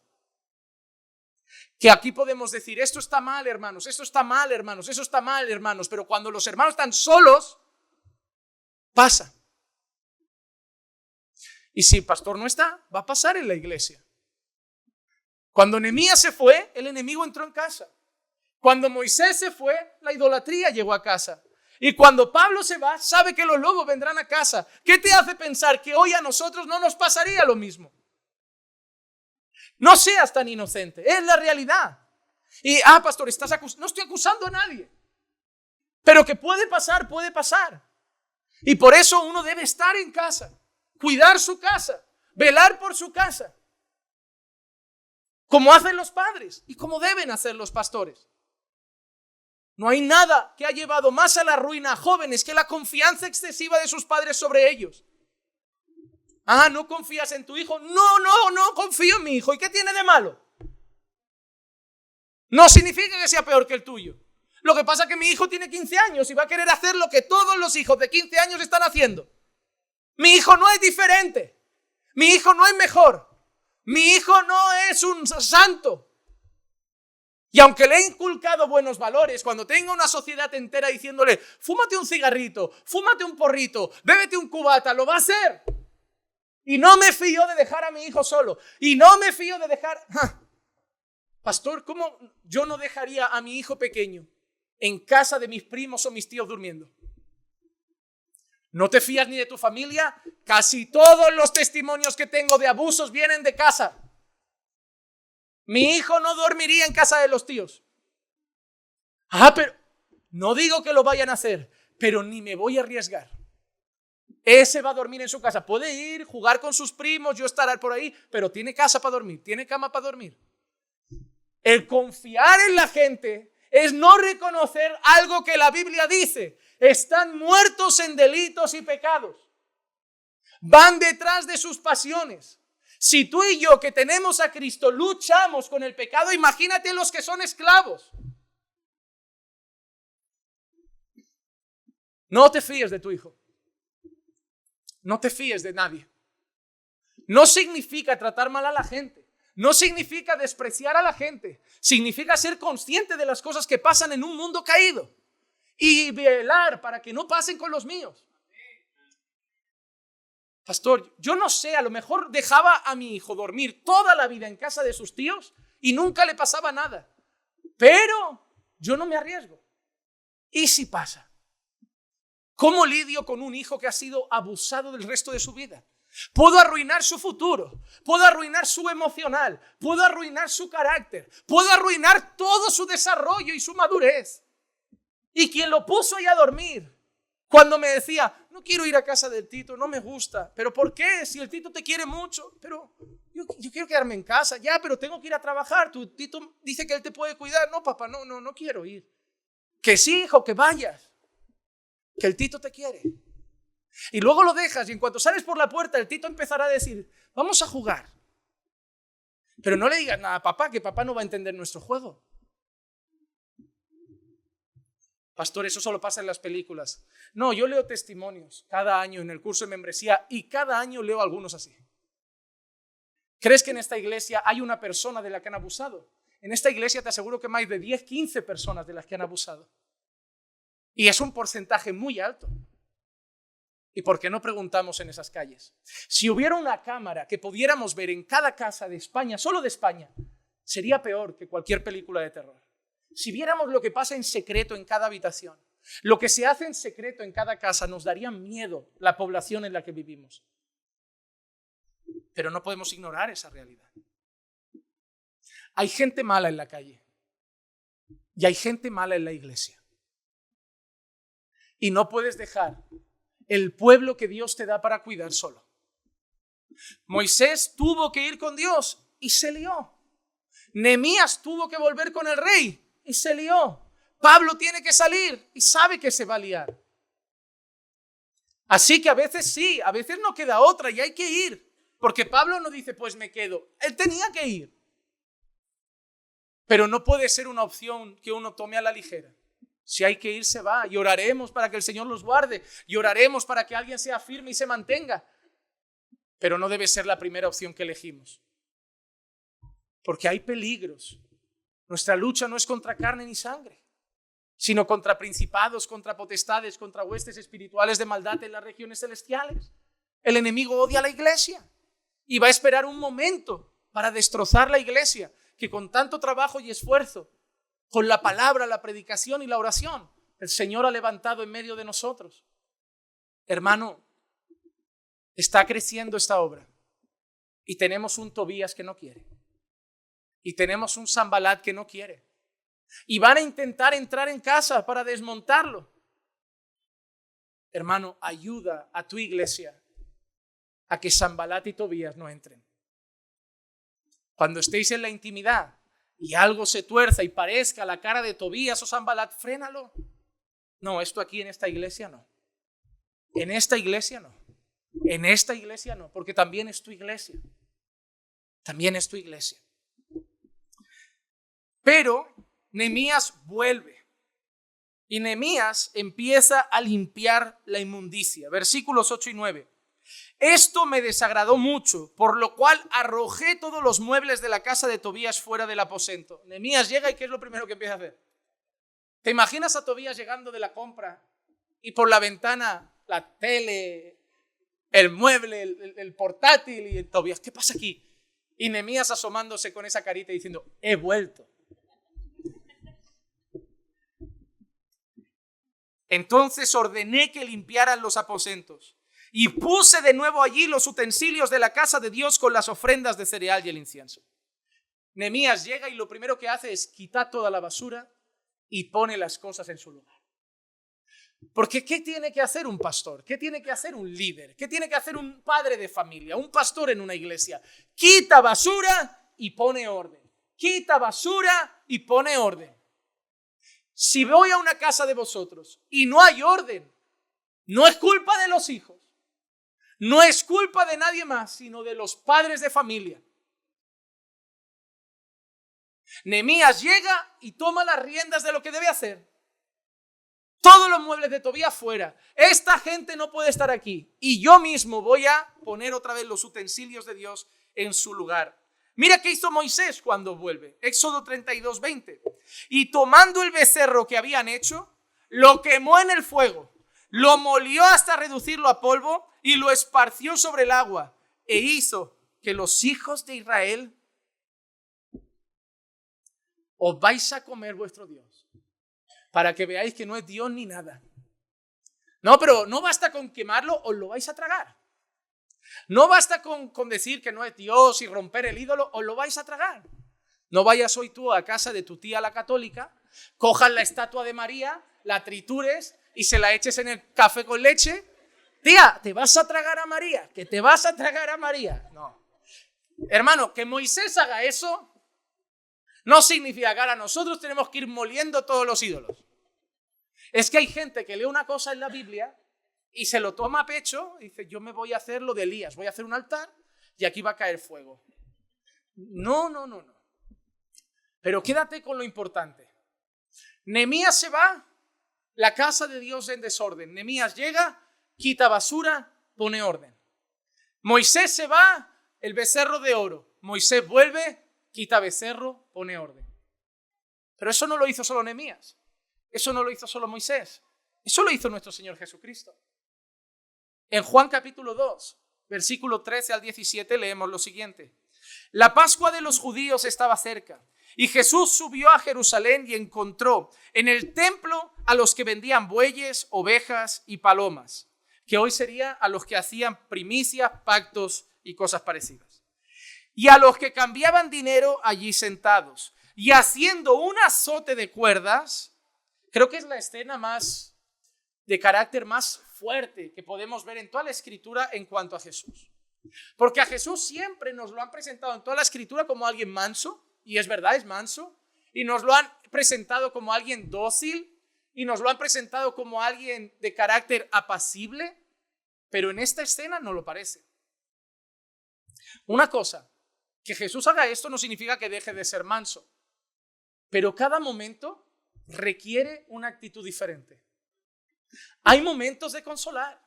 Que aquí podemos decir, esto está mal, hermanos, esto está mal, hermanos, eso está mal, hermanos. Pero cuando los hermanos están solos, pasa. Y si el pastor no está, va a pasar en la iglesia. Cuando Nehemías se fue, el enemigo entró en casa. Cuando Moisés se fue, la idolatría llegó a casa. Y cuando Pablo se va, sabe que los lobos vendrán a casa. ¿Qué te hace pensar que hoy a nosotros no nos pasaría lo mismo? No seas tan inocente, es la realidad. Y, pastor, no estoy acusando a nadie. Pero que puede pasar, puede pasar. Y por eso uno debe estar en casa, cuidar su casa, velar por su casa. Como hacen los padres y como deben hacer los pastores. No hay nada que ha llevado más a la ruina a jóvenes que la confianza excesiva de sus padres sobre ellos. ¿No confías en tu hijo? No confío en mi hijo. ¿Y qué tiene de malo? No significa que sea peor que el tuyo. Lo que pasa es que mi hijo tiene 15 años y va a querer hacer lo que todos los hijos de 15 años están haciendo. Mi hijo no es diferente. Mi hijo no es mejor. Mi hijo no es un santo. Y aunque le he inculcado buenos valores, cuando tenga una sociedad entera diciéndole, fúmate un cigarrito, fúmate un porrito, bébete un cubata, lo va a hacer. Y no me fío de dejar a mi hijo solo. Y no me fío de dejar... Pastor, ¿cómo yo no dejaría a mi hijo pequeño en casa de mis primos o mis tíos durmiendo? ¿No te fías ni de tu familia? Casi todos los testimonios que tengo de abusos vienen de casa. Mi hijo no dormiría en casa de los tíos. Pero no digo que lo vayan a hacer, pero ni me voy a arriesgar. Ese va a dormir en su casa. Puede ir, jugar con sus primos, yo estaré por ahí, pero tiene casa para dormir, tiene cama para dormir. El confiar en la gente es no reconocer algo que la Biblia dice. Están muertos en delitos y pecados. Van detrás de sus pasiones. Si tú y yo que tenemos a Cristo luchamos con el pecado, imagínate los que son esclavos. No te fíes de tu hijo. No te fíes de nadie. No significa tratar mal a la gente. No significa despreciar a la gente. Significa ser consciente de las cosas que pasan en un mundo caído. Y velar para que no pasen con los míos. Pastor, yo no sé, a lo mejor dejaba a mi hijo dormir toda la vida en casa de sus tíos y nunca le pasaba nada. Pero yo no me arriesgo. ¿Y si pasa? ¿Cómo lidio con un hijo que ha sido abusado del resto de su vida? Puedo arruinar su futuro, puedo arruinar su emocional, puedo arruinar su carácter, puedo arruinar todo su desarrollo y su madurez. Y quien lo puso ahí a dormir, cuando me decía, no quiero ir a casa del Tito, no me gusta. ¿Pero por qué? Si el Tito te quiere mucho. Pero yo quiero quedarme en casa. Ya, pero tengo que ir a trabajar. Tu Tito dice que él te puede cuidar. No, papá, no quiero ir. Que sí, hijo, que vayas. Que el Tito te quiere. Y luego lo dejas y en cuanto sales por la puerta, el Tito empezará a decir, vamos a jugar. Pero no le digas nada a papá, que papá no va a entender nuestro juego. Pastor, eso solo pasa en las películas. No, yo leo testimonios cada año en el curso de membresía y cada año leo algunos así. ¿Crees que en esta iglesia hay una persona de la que han abusado? En esta iglesia te aseguro que más de 10, 15 personas de las que han abusado. Y es un porcentaje muy alto. ¿Y por qué no preguntamos en esas calles? Si hubiera una cámara que pudiéramos ver en cada casa de España, solo de España, sería peor que cualquier película de terror. Si viéramos lo que pasa en secreto en cada habitación, lo que se hace en secreto en cada casa, nos daría miedo la población en la que vivimos. Pero no podemos ignorar esa realidad. Hay gente mala en la calle y hay gente mala en la iglesia. Y no puedes dejar el pueblo que Dios te da para cuidar solo. Moisés tuvo que ir con Dios y se lió. Nehemías tuvo que volver con el rey y se lió. Pablo tiene que salir y sabe que se va a liar. Así que a veces sí, a veces no queda otra y hay que ir. Porque Pablo no dice, pues me quedo. Él tenía que ir. Pero no puede ser una opción que uno tome a la ligera. Si hay que ir, se va. Y oraremos para que el Señor los guarde. Y oraremos para que alguien sea firme y se mantenga. Pero no debe ser la primera opción que elegimos. Porque hay peligros. Nuestra lucha no es contra carne ni sangre, sino contra principados, contra potestades, contra huestes espirituales de maldad en las regiones celestiales. El enemigo odia a la iglesia y va a esperar un momento para destrozar la iglesia que con tanto trabajo y esfuerzo, con la palabra, la predicación y la oración, el Señor ha levantado en medio de nosotros. Hermano, está creciendo esta obra y tenemos un Tobías que no quiere y tenemos un Sanbalat que no quiere. Y van a intentar entrar en casa para desmontarlo. Hermano, ayuda a tu iglesia a que Sanbalat y Tobías no entren. Cuando estéis en la intimidad y algo se tuerza y parezca la cara de Tobías o Sanbalat, frénalo. No, esto aquí en esta iglesia no. En esta iglesia no. En esta iglesia no, porque también es tu iglesia. También es tu iglesia. Pero Nehemías vuelve y Nehemías empieza a limpiar la inmundicia. Versículos 8 y 9. Esto me desagradó mucho, por lo cual arrojé todos los muebles de la casa de Tobías fuera del aposento. Nehemías llega y ¿qué es lo primero que empieza a hacer? ¿Te imaginas a Tobías llegando de la compra y por la ventana la tele, el mueble, el portátil y Tobías, ¿qué pasa aquí? Y Nehemías asomándose con esa carita y diciendo, he vuelto. Entonces ordené que limpiaran los aposentos y puse de nuevo allí los utensilios de la casa de Dios con las ofrendas de cereal y el incienso. Nehemías llega y lo primero que hace es quitar toda la basura y pone las cosas en su lugar. Porque ¿qué tiene que hacer un pastor? ¿Qué tiene que hacer un líder? ¿Qué tiene que hacer un padre de familia? Un pastor en una iglesia. Quita basura y pone orden. Quita basura y pone orden. Si voy a una casa de vosotros y no hay orden, no es culpa de los hijos, no es culpa de nadie más, sino de los padres de familia. Nehemías llega y toma las riendas de lo que debe hacer. Todos los muebles de Tobías fuera. Esta gente no puede estar aquí. Y yo mismo voy a poner otra vez los utensilios de Dios en su lugar. Mira qué hizo Moisés cuando vuelve. Éxodo 32:20. Y tomando el becerro que habían hecho, lo quemó en el fuego, lo molió hasta reducirlo a polvo y lo esparció sobre el agua. E hizo que los hijos de Israel os vais a comer vuestro Dios, para que veáis que no es Dios ni nada. No, pero no basta con quemarlo, os lo vais a tragar. No basta con decir que no es Dios y romper el ídolo, os lo vais a tragar. No vayas hoy tú a casa de tu tía la católica, cojas la estatua de María, la tritures y se la eches en el café con leche. Tía, ¿te vas a tragar a María? ¿Que te vas a tragar a María? No. Hermano, que Moisés haga eso no significa que ahora nosotros tenemos que ir moliendo todos los ídolos. Es que hay gente que lee una cosa en la Biblia y se lo toma a pecho y dice, yo me voy a hacer lo de Elías, voy a hacer un altar y aquí va a caer fuego. No. Pero quédate con lo importante. Nehemías se va, la casa de Dios en desorden. Nehemías llega, quita basura, pone orden. Moisés se va, el becerro de oro. Moisés vuelve, quita becerro, pone orden. Pero eso no lo hizo solo Nehemías. Eso no lo hizo solo Moisés. Eso lo hizo nuestro Señor Jesucristo. En Juan capítulo 2, versículo 13 al 17 leemos lo siguiente. La Pascua de los judíos estaba cerca y Jesús subió a Jerusalén y encontró en el templo a los que vendían bueyes, ovejas y palomas, que hoy sería a los que hacían primicias, pactos y cosas parecidas. Y a los que cambiaban dinero allí sentados y haciendo un azote de cuerdas. Creo que es la escena más de carácter más fuerte que podemos ver en toda la Escritura en cuanto a Jesús. Porque a Jesús siempre nos lo han presentado en toda la Escritura como alguien manso, y es verdad, es manso, y nos lo han presentado como alguien dócil, y nos lo han presentado como alguien de carácter apacible, pero en esta escena no lo parece. Una cosa, que Jesús haga esto no significa que deje de ser manso, pero cada momento requiere una actitud diferente. Hay momentos de consolar,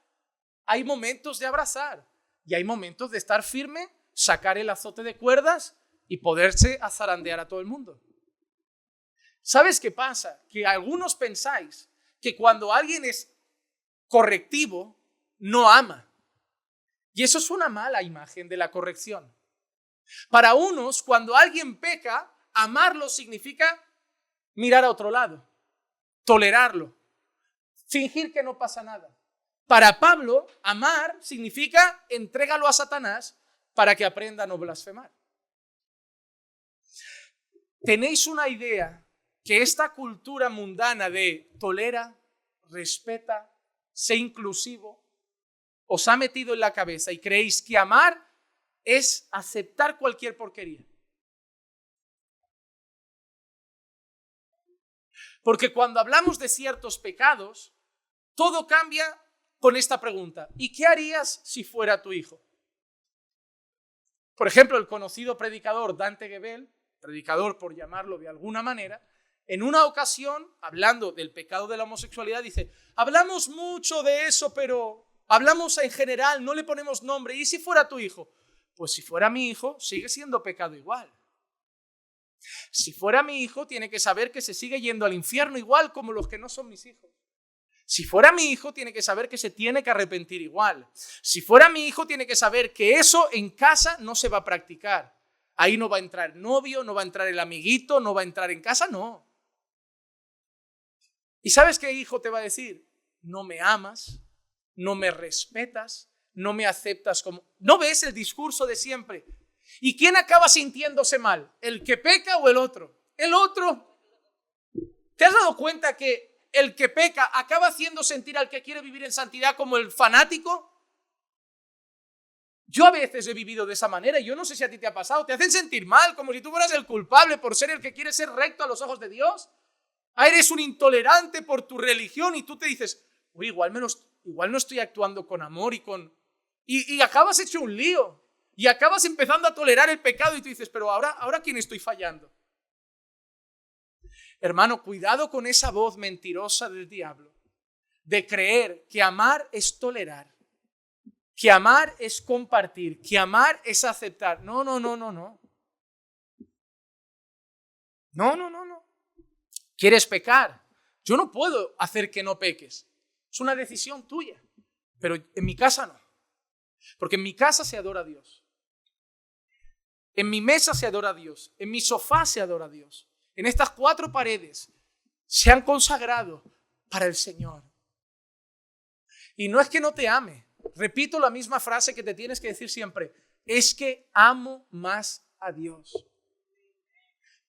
hay momentos de abrazar y hay momentos de estar firme, sacar el azote de cuerdas y poderse zarandear a todo el mundo. ¿Sabes qué pasa? Que algunos pensáis que cuando alguien es correctivo, no ama. Y eso es una mala imagen de la corrección. Para unos, cuando alguien peca, amarlo significa mirar a otro lado, tolerarlo, fingir que no pasa nada. Para Pablo, amar significa entrégalo a Satanás para que aprenda a no blasfemar. ¿Tenéis una idea que esta cultura mundana de tolera, respeta, sé inclusivo, os ha metido en la cabeza y creéis que amar es aceptar cualquier porquería? Porque cuando hablamos de ciertos pecados, todo cambia con esta pregunta: ¿y qué harías si fuera tu hijo? Por ejemplo, el conocido predicador Dante Gebel, predicador por llamarlo de alguna manera, en una ocasión, hablando del pecado de la homosexualidad, dice: hablamos mucho de eso, pero hablamos en general, no le ponemos nombre. ¿Y si fuera tu hijo? Pues si fuera mi hijo, sigue siendo pecado igual. Si fuera mi hijo, tiene que saber que se sigue yendo al infierno igual como los que no son mis hijos. Si fuera mi hijo, tiene que saber que se tiene que arrepentir igual. Si fuera mi hijo, tiene que saber que eso en casa no se va a practicar. Ahí no va a entrar el novio, no va a entrar el amiguito, no va a entrar en casa, no. ¿Y sabes qué hijo te va a decir? No me amas, no me respetas, no me aceptas como... ¿No ves el discurso de siempre? ¿Y quién acaba sintiéndose mal? ¿El que peca o el otro? El otro. ¿Te has dado cuenta que el que peca acaba haciendo sentir al que quiere vivir en santidad como el fanático? Yo a veces he vivido de esa manera y yo no sé si a ti te ha pasado. Te hacen sentir mal, como si tú fueras el culpable por ser el que quiere ser recto a los ojos de Dios. Eres un intolerante por tu religión y tú te dices: uy, igual no estoy actuando con amor y acabas hecho un lío. Y acabas empezando a tolerar el pecado y tú dices: pero ahora ¿quién estoy fallando? Hermano, cuidado con esa voz mentirosa del diablo de creer que amar es tolerar, que amar es compartir, que amar es aceptar. No. No. ¿Quieres pecar? Yo no puedo hacer que no peques. Es una decisión tuya. Pero en mi casa no. Porque en mi casa se adora a Dios. En mi mesa se adora a Dios. En mi sofá se adora a Dios. En estas 4 paredes se han consagrado para el Señor. Y no es que no te ame. Repito la misma frase que te tienes que decir siempre. Es que amo más a Dios.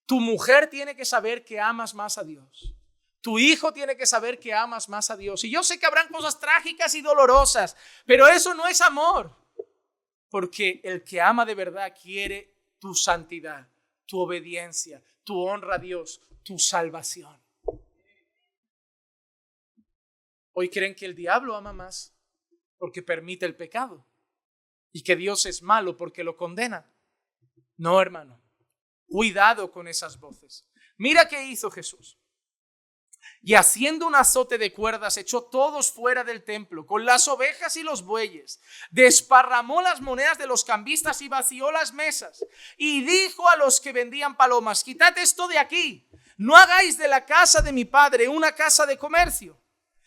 Tu mujer tiene que saber que amas más a Dios. Tu hijo tiene que saber que amas más a Dios. Y yo sé que habrán cosas trágicas y dolorosas, pero eso no es amor. Porque el que ama de verdad quiere tu santidad, tu obediencia, tu honra a Dios, tu salvación. Hoy creen que el diablo ama más porque permite el pecado y que Dios es malo porque lo condena. No, hermano. Cuidado con esas voces. Mira qué hizo Jesús. Y haciendo un azote de cuerdas, echó todos fuera del templo, con las ovejas y los bueyes. Desparramó las monedas de los cambistas y vació las mesas. Y dijo a los que vendían palomas: quitad esto de aquí. No hagáis de la casa de mi padre una casa de comercio.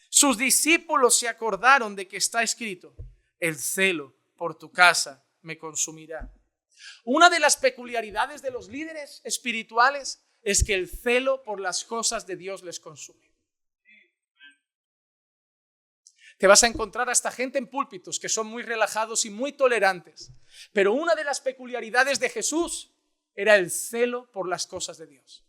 Sus discípulos se acordaron de que está escrito: el celo por tu casa me consumirá. Una de las peculiaridades de los líderes espirituales es que el celo por las cosas de Dios les consume. Te vas a encontrar hasta gente en púlpitos que son muy relajados y muy tolerantes. Pero una de las peculiaridades de Jesús era el celo por las cosas de Dios.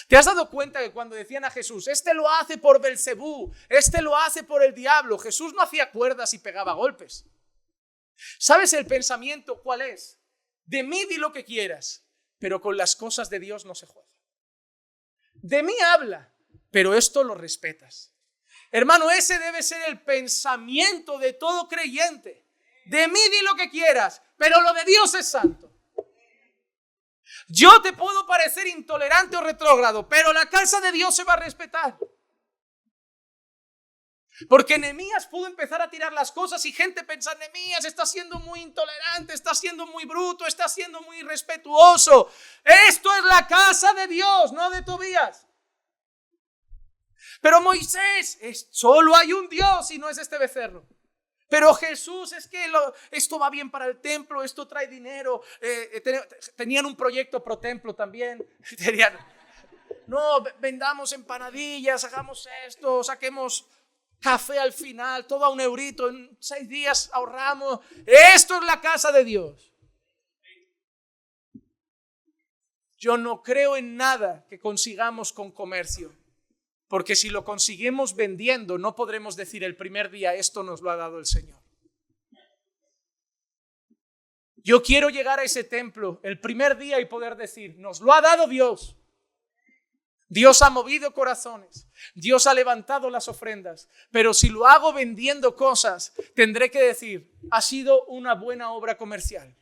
¿Te has dado cuenta que cuando decían a Jesús, este lo hace por Belcebú, este lo hace por el diablo? Jesús no hacía cuerdas y pegaba golpes. ¿Sabes el pensamiento cuál es? De mí di lo que quieras, pero con las cosas de Dios no se juega. De mí habla, pero esto lo respetas. Hermano, ese debe ser el pensamiento de todo creyente. De mí di lo que quieras, pero lo de Dios es santo. Yo te puedo parecer intolerante o retrógrado, pero la casa de Dios se va a respetar. Porque Nehemías pudo empezar a tirar las cosas y gente pensar, Nehemías está siendo muy intolerante, está siendo muy bruto, está siendo muy irrespetuoso. Esto es la casa de Dios, no de Tobías. Pero Moisés, solo hay un Dios y no es este becerro. Pero Jesús, es que esto va bien para el templo, esto trae dinero. Tenían un proyecto pro templo también. No, vendamos empanadillas, hagamos esto, saquemos café al final, todo a €1, en 6 días ahorramos. Esto es la casa de Dios. Yo no creo en nada que consigamos con comercio, porque si lo conseguimos vendiendo, no podremos decir el primer día, esto nos lo ha dado el Señor. Yo quiero llegar a ese templo el primer día y poder decir, nos lo ha dado Dios. Dios ha movido corazones, Dios ha levantado las ofrendas, pero si lo hago vendiendo cosas, tendré que decir, ha sido una buena obra comercial.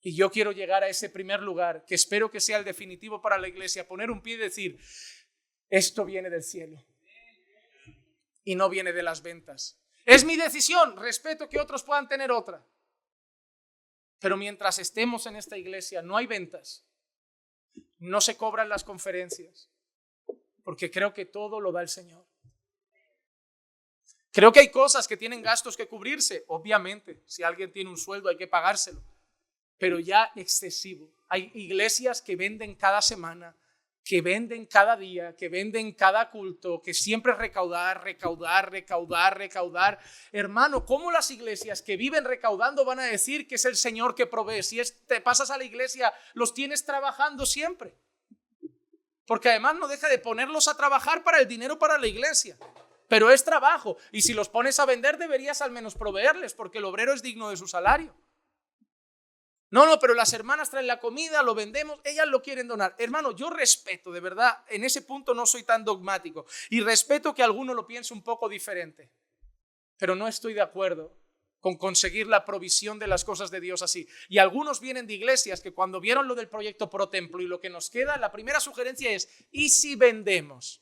Y yo quiero llegar a ese primer lugar, que espero que sea el definitivo para la iglesia, poner un pie y decir, esto viene del cielo y no viene de las ventas. Es mi decisión, respeto que otros puedan tener otra. Pero mientras estemos en esta iglesia no hay ventas. No se cobran las conferencias, porque creo que todo lo da el Señor. Creo que hay cosas que tienen gastos que cubrirse, obviamente. Si alguien tiene un sueldo hay que pagárselo, pero ya excesivo. Hay iglesias que venden cada semana, que venden cada día, que venden cada culto, que siempre recaudar. Hermano, ¿cómo las iglesias que viven recaudando van a decir que es el Señor que provee? Si te pasas a la iglesia, los tienes trabajando siempre. Porque además no deja de ponerlos a trabajar para el dinero para la iglesia. Pero es trabajo. Y si los pones a vender, deberías al menos proveerles, porque el obrero es digno de su salario. No, pero las hermanas traen la comida, lo vendemos, ellas lo quieren donar. Hermano, yo respeto, de verdad, en ese punto no soy tan dogmático y respeto que alguno lo piense un poco diferente, pero no estoy de acuerdo con conseguir la provisión de las cosas de Dios así. Y algunos vienen de iglesias que cuando vieron lo del proyecto Pro Templo y lo que nos queda, la primera sugerencia es, ¿y si vendemos?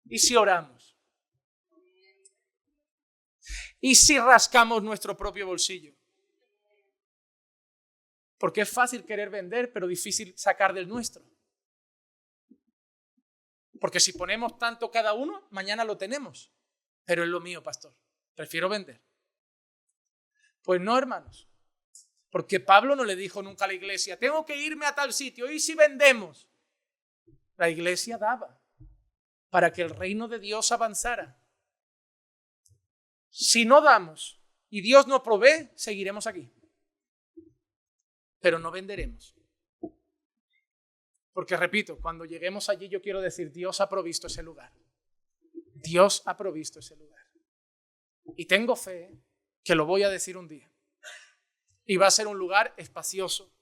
¿Y si oramos? ¿Y si rascamos nuestro propio bolsillo? Porque es fácil querer vender, pero difícil sacar del nuestro. Porque si ponemos tanto cada uno, mañana lo tenemos. Pero es lo mío, pastor. Prefiero vender. Pues no, hermanos. Porque Pablo no le dijo nunca a la iglesia, tengo que irme a tal sitio. ¿Y si vendemos? La iglesia daba para que el reino de Dios avanzara. Si no damos y Dios no provee, seguiremos aquí. Pero no venderemos. Porque repito, cuando lleguemos allí yo quiero decir, Dios ha provisto ese lugar. Dios ha provisto ese lugar. Y tengo fe que lo voy a decir un día. Y va a ser un lugar espacioso.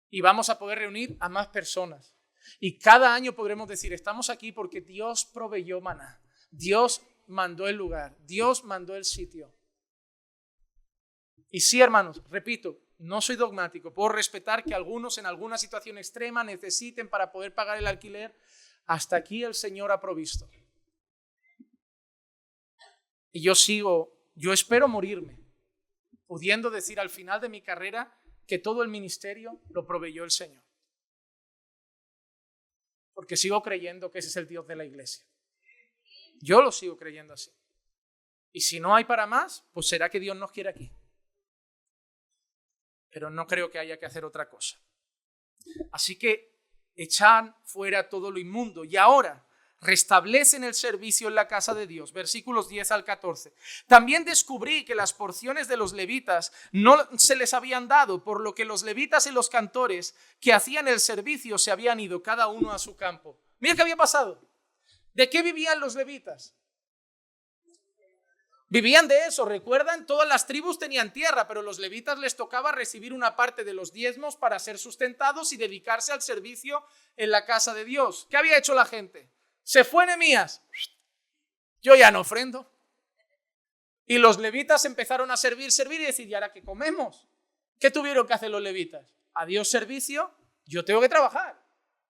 Y vamos a poder reunir a más personas. Y cada año podremos decir, estamos aquí porque Dios proveyó maná. Dios mandó el lugar, Dios mandó el sitio. Y sí, hermanos, repito, no soy dogmático, puedo respetar que algunos en alguna situación extrema necesiten para poder pagar el alquiler. Hasta aquí el Señor ha provisto. Y yo espero morirme, pudiendo decir al final de mi carrera que todo el ministerio lo proveyó el Señor. Porque sigo creyendo que ese es el Dios de la iglesia. Yo lo sigo creyendo así. Y si no hay para más, pues será que Dios nos quiere aquí. Pero no creo que haya que hacer otra cosa. Así que echan fuera todo lo inmundo y ahora restablecen el servicio en la casa de Dios. Versículos 10 al 14. También descubrí que las porciones de los levitas no se les habían dado, por lo que los levitas y los cantores que hacían el servicio se habían ido cada uno a su campo. Mira qué había pasado. ¿De qué vivían los levitas? Vivían de eso, ¿recuerdan? Todas las tribus tenían tierra, pero los levitas les tocaba recibir una parte de los diezmos para ser sustentados y dedicarse al servicio en la casa de Dios. ¿Qué había hecho la gente? Se fue Nehemías. Yo ya no ofrendo. Y los levitas empezaron a servir y decir, ¿y ahora qué comemos? ¿Qué tuvieron que hacer los levitas? Adiós servicio, yo tengo que trabajar,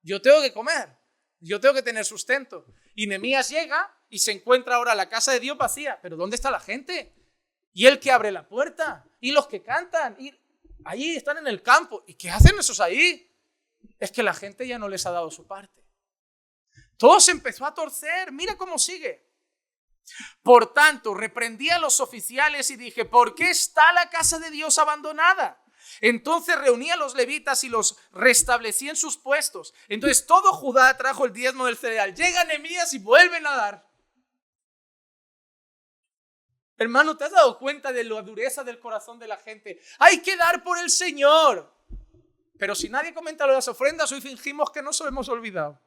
yo tengo que comer, yo tengo que tener sustento. Y Nehemías llega y se encuentra ahora la casa de Dios vacía. ¿Pero dónde está la gente? Y el que abre la puerta, y los que cantan, y allí están en el campo. ¿Y qué hacen esos ahí? Es que la gente ya no les ha dado su parte. Todo se empezó a torcer. Mira cómo sigue. Por tanto, reprendí a los oficiales y dije, ¿por qué está la casa de Dios abandonada? Entonces reuní a los levitas y los restablecí en sus puestos. Entonces todo Judá trajo el diezmo del cereal. Llega Nehemías y vuelven a dar. Hermano, ¿te has dado cuenta de la dureza del corazón de la gente? Hay que dar por el Señor. Pero si nadie comenta lo de las ofrendas, hoy fingimos que no nos hemos olvidado.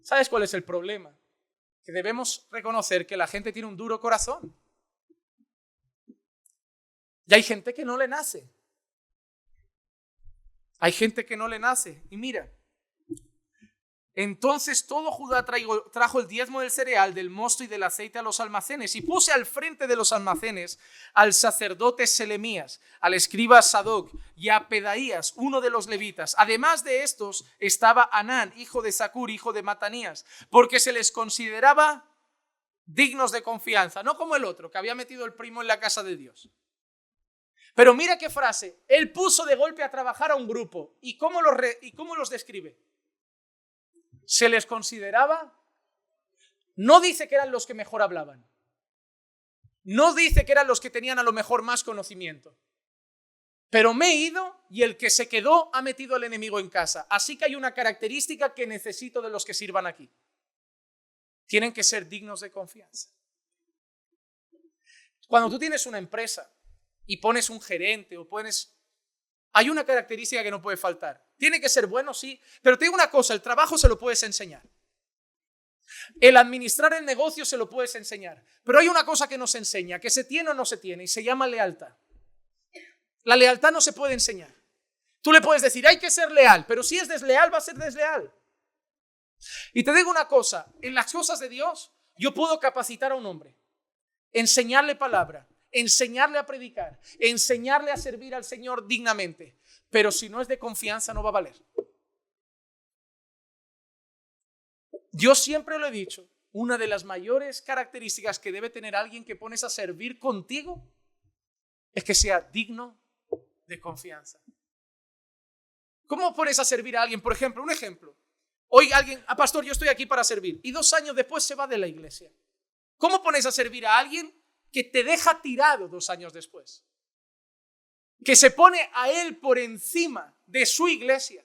¿Sabes cuál es el problema? Que debemos reconocer que la gente tiene un duro corazón. Y hay gente que no le nace. Hay gente que no le nace. Y mira, entonces todo Judá trajo el diezmo del cereal, del mosto y del aceite a los almacenes. Y puse al frente de los almacenes al sacerdote Selemías, al escriba Sadoc y a Pedaías, uno de los levitas. Además de estos estaba Anán, hijo de Zacur, hijo de Matanías, porque se les consideraba dignos de confianza, no como el otro que había metido el primo en la casa de Dios. Pero mira qué frase, él puso de golpe a trabajar a un grupo. ¿Y cómo los describe? Se les consideraba, no dice que eran los que mejor hablaban, no dice que eran los que tenían a lo mejor más conocimiento, pero me he ido y el que se quedó ha metido al enemigo en casa. Así que hay una característica que necesito de los que sirvan aquí. Tienen que ser dignos de confianza. Cuando tú tienes una empresa y pones un gerente o hay una característica que no puede faltar. Tiene que ser bueno, sí, pero te digo una cosa, el trabajo se lo puedes enseñar. El administrar el negocio se lo puedes enseñar. Pero hay una cosa que no se enseña, que se tiene o no se tiene, y se llama lealtad. La lealtad no se puede enseñar. Tú le puedes decir, hay que ser leal, pero si es desleal, va a ser desleal. Y te digo una cosa, en las cosas de Dios, yo puedo capacitar a un hombre, enseñarle palabra, enseñarle a predicar, enseñarle a servir al Señor dignamente, pero si no es de confianza no va a valer. Yo siempre lo he dicho, una de las mayores características que debe tener alguien que pones a servir contigo es que sea digno de confianza. ¿Cómo pones a servir a alguien? Por ejemplo, un ejemplo. Hoy alguien, pastor, yo estoy aquí para servir, y 2 años después se va de la iglesia. ¿Cómo pones a servir a alguien que te deja tirado 2 años después? Que se pone a él por encima de su iglesia.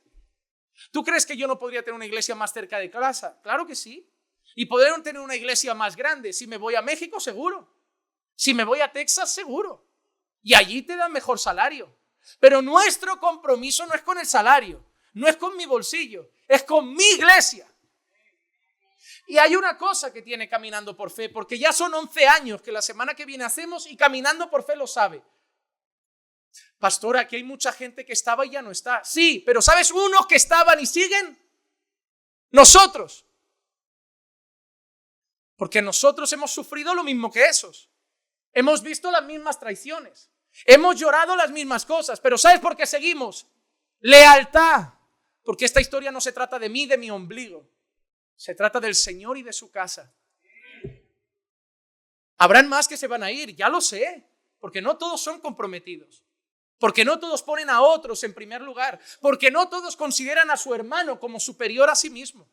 ¿Tú crees que yo no podría tener una iglesia más cerca de casa? Claro que sí. Y podrían tener una iglesia más grande. Si me voy a México, seguro. Si me voy a Texas, seguro. Y allí te dan mejor salario. Pero nuestro compromiso no es con el salario, no es con mi bolsillo, es con mi iglesia. Y hay una cosa que tiene Caminando por Fe, porque ya son 11 años que la semana que viene hacemos y Caminando por Fe lo sabe. Pastor, aquí hay mucha gente que estaba y ya no está. Sí, pero ¿sabes unos que estaban y siguen? Nosotros. Porque nosotros hemos sufrido lo mismo que esos. Hemos visto las mismas traiciones. Hemos llorado las mismas cosas. Pero ¿sabes por qué seguimos? Lealtad. Porque esta historia no se trata de mí, de mi ombligo. Se trata del Señor y de su casa. Habrán más que se van a ir, ya lo sé. Porque no todos son comprometidos. Porque no todos ponen a otros en primer lugar. Porque no todos consideran a su hermano como superior a sí mismo.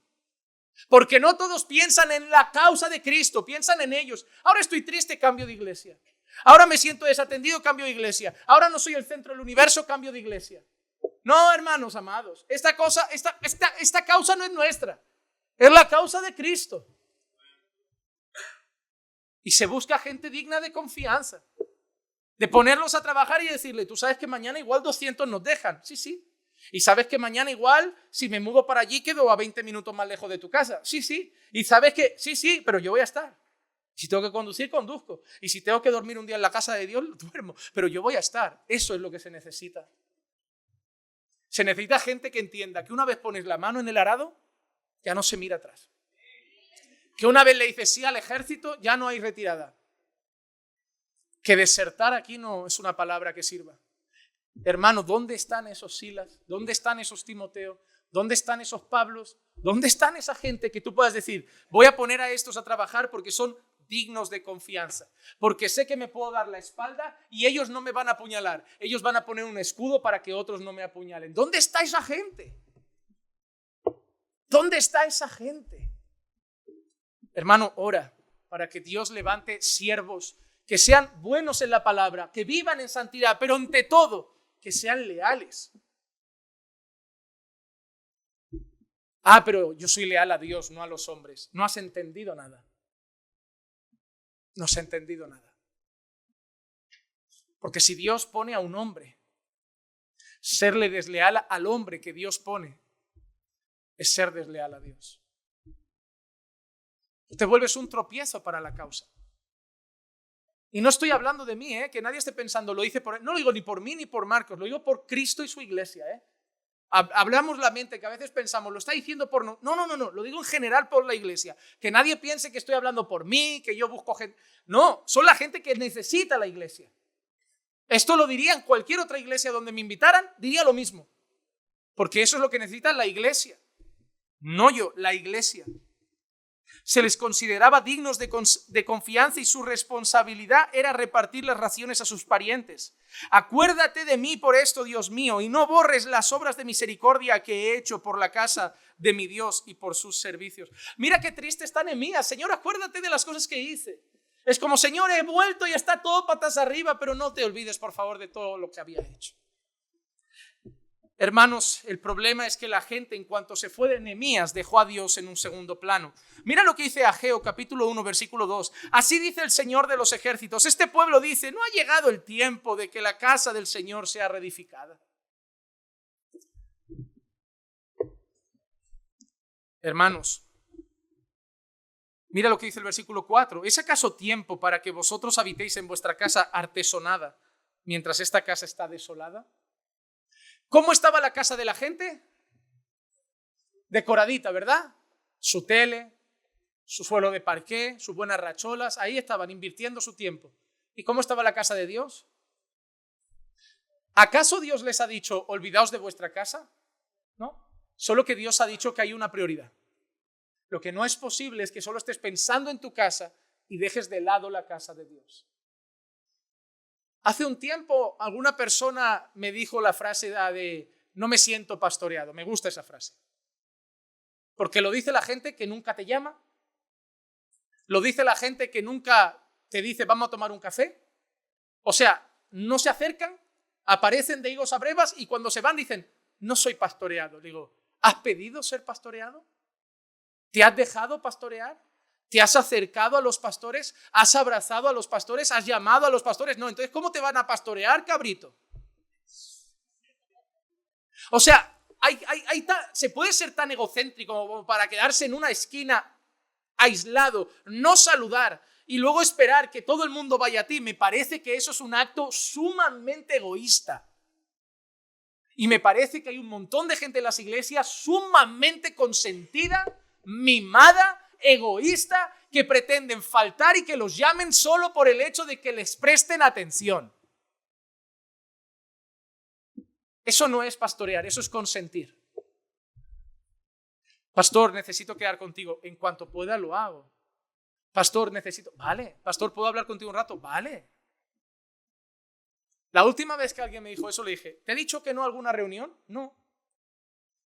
Porque no todos piensan en la causa de Cristo, piensan en ellos. Ahora estoy triste, cambio de iglesia. Ahora me siento desatendido, cambio de iglesia. Ahora no soy el centro del universo, cambio de iglesia. No, hermanos amados, esta causa no es nuestra, es la causa de Cristo. Y se busca gente digna de confianza, de ponerlos a trabajar y decirle, tú sabes que mañana igual 200 nos dejan. Sí, sí. Y sabes que mañana igual, si me mudo para allí, quedo a 20 minutos más lejos de tu casa. Sí, sí. Y sabes que, sí, sí, pero yo voy a estar. Si tengo que conducir, conduzco. Y si tengo que dormir un día en la casa de Dios, duermo. Pero yo voy a estar. Eso es lo que se necesita. Se necesita gente que entienda que una vez pones la mano en el arado, ya no se mira atrás. Que una vez le dices sí al ejército, ya no hay retirada. Que desertar aquí no es una palabra que sirva. Hermano, ¿dónde están esos Silas? ¿Dónde están esos Timoteo? ¿Dónde están esos Pablos? ¿Dónde están esa gente que tú puedas decir, voy a poner a estos a trabajar porque son dignos de confianza? Porque sé que me puedo dar la espalda y ellos no me van a apuñalar. Ellos van a poner un escudo para que otros no me apuñalen. ¿Dónde está esa gente? ¿Dónde está esa gente? Hermano, ora para que Dios levante siervos que sean buenos en la palabra, que vivan en santidad, pero ante todo, que sean leales. Pero yo soy leal a Dios, no a los hombres. No has entendido nada. No has entendido nada. Porque si Dios pone a un hombre, serle desleal al hombre que Dios pone, es ser desleal a Dios. Te vuelves un tropiezo para la causa. Y no estoy hablando de mí, que nadie esté pensando, lo hice por... No lo digo ni por mí ni por Marcos, lo digo por Cristo y su iglesia. Hablamos la mente, que a veces pensamos, lo está diciendo por... No, lo digo en general por la iglesia. Que nadie piense que estoy hablando por mí, que yo busco gente... No, son la gente que necesita la iglesia. Esto lo diría en cualquier otra iglesia donde me invitaran, diría lo mismo. Porque eso es lo que necesita la iglesia. No yo, la iglesia. Se les consideraba dignos de confianza y su responsabilidad era repartir las raciones a sus parientes. Acuérdate de mí por esto, Dios mío, y no borres las obras de misericordia que he hecho por la casa de mi Dios y por sus servicios. Mira qué triste está Nehemías. Señor, acuérdate de las cosas que hice. Es como, Señor, he vuelto y está todo patas arriba, pero no te olvides, por favor, de todo lo que había hecho. Hermanos, el problema es que la gente, en cuanto se fue de Nehemías, dejó a Dios en un segundo plano. Mira lo que dice Ageo, capítulo 1, versículo 2. Así dice el Señor de los ejércitos. Este pueblo dice, no ha llegado el tiempo de que la casa del Señor sea reedificada. Hermanos, mira lo que dice el versículo 4. ¿Es acaso tiempo para que vosotros habitéis en vuestra casa artesonada, mientras esta casa está desolada? ¿Cómo estaba la casa de la gente? Decoradita, ¿verdad? Su tele, su suelo de parqué, sus buenas racholas, ahí estaban invirtiendo su tiempo. ¿Y cómo estaba la casa de Dios? ¿Acaso Dios les ha dicho, olvidaos de vuestra casa? No, solo que Dios ha dicho que hay una prioridad. Lo que no es posible es que solo estés pensando en tu casa y dejes de lado la casa de Dios. Hace un tiempo alguna persona me dijo la frase de no me siento pastoreado. Me gusta esa frase. Porque lo dice la gente que nunca te llama. Lo dice la gente que nunca te dice vamos a tomar un café. O sea, no se acercan, aparecen de higos a brevas y cuando se van dicen no soy pastoreado. Digo, ¿has pedido ser pastoreado? ¿Te has dejado pastorear? ¿Te has acercado a los pastores? ¿Has abrazado a los pastores? ¿Has llamado a los pastores? No, entonces ¿cómo te van a pastorear, cabrito? O sea, se puede ser tan egocéntrico como para quedarse en una esquina aislado, no saludar y luego esperar que todo el mundo vaya a ti. Me parece que eso es un acto sumamente egoísta. Y me parece que hay un montón de gente en las iglesias sumamente consentida, mimada, egoísta, que pretenden faltar y que los llamen solo por el hecho de que les presten atención. Eso no es pastorear, eso es consentir. Pastor, necesito quedar contigo. En cuanto pueda lo hago. Pastor, necesito... Vale. Pastor, ¿puedo hablar contigo un rato? Vale. La última vez que alguien me dijo eso le dije, ¿te he dicho que no a alguna reunión? No.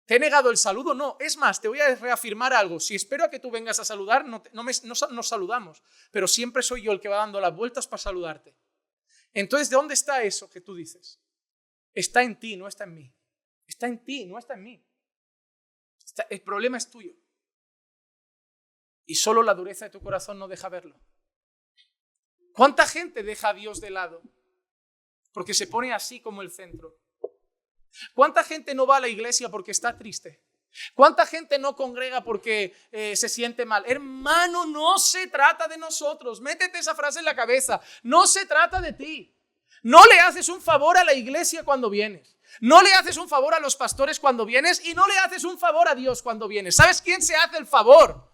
¿Te he negado el saludo? No. Es más, te voy a reafirmar algo. Si espero a que tú vengas a saludar, no nos saludamos. Pero siempre soy yo el que va dando las vueltas para saludarte. Entonces, ¿de dónde está eso que tú dices? Está en ti, no está en mí. Está en ti, no está en mí. El problema es tuyo. Y solo la dureza de tu corazón no deja verlo. ¿Cuánta gente deja a Dios de lado? Porque se pone así como el centro. ¿Cuánta gente no va a la iglesia porque está triste? ¿Cuánta gente no congrega porque se siente mal? Hermano, no se trata de nosotros. Métete esa frase en la cabeza. No se trata de ti. No le haces un favor a la iglesia cuando vienes. No le haces un favor a los pastores cuando vienes y no le haces un favor a Dios cuando vienes. ¿Sabes quién se hace el favor?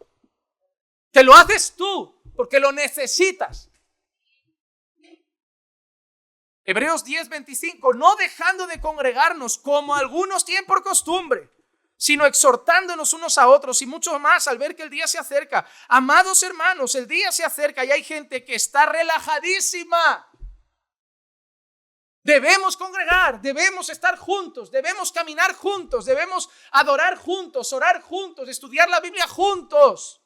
Te lo haces tú porque lo necesitas. Hebreos 10:25, no dejando de congregarnos como algunos tienen por costumbre, sino exhortándonos unos a otros y mucho más al ver que el día se acerca. Amados hermanos, el día se acerca y hay gente que está relajadísima. Debemos congregar, debemos estar juntos, debemos caminar juntos, debemos adorar juntos, orar juntos, estudiar la Biblia juntos.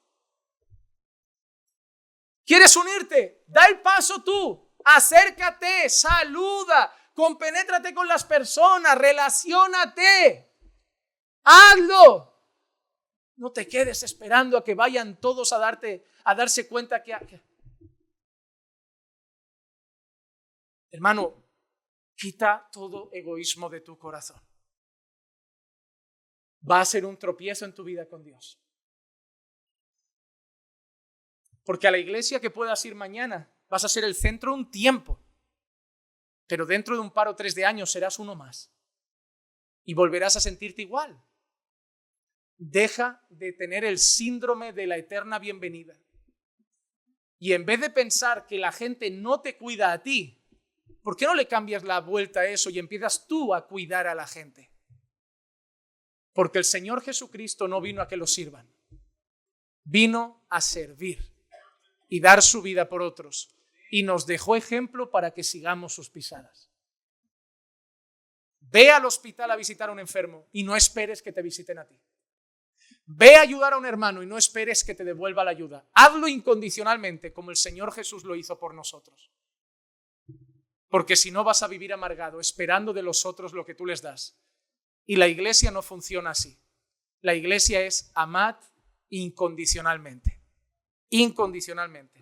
¿Quieres unirte? Da el paso tú. Acércate, saluda, compenétrate con las personas, relaciónate. Hazlo. No te quedes esperando a que vayan todos a darse cuenta que... Hermano, quita todo egoísmo de tu corazón. Va a ser un tropiezo en tu vida con Dios. Porque a la iglesia que puedas ir mañana vas a ser el centro un tiempo, pero dentro de un par o 3 de años serás uno más y volverás a sentirte igual. Deja de tener el síndrome de la eterna bienvenida y en vez de pensar que la gente no te cuida a ti, ¿por qué no le cambias la vuelta a eso y empiezas tú a cuidar a la gente? Porque el Señor Jesucristo no vino a que lo sirvan, vino a servir y dar su vida por otros. Y nos dejó ejemplo para que sigamos sus pisadas. Ve al hospital a visitar a un enfermo y no esperes que te visiten a ti. Ve a ayudar a un hermano y no esperes que te devuelva la ayuda. Hazlo incondicionalmente como el Señor Jesús lo hizo por nosotros. Porque si no vas a vivir amargado, esperando de los otros lo que tú les das. Y la iglesia no funciona así. La iglesia es amad incondicionalmente. Incondicionalmente.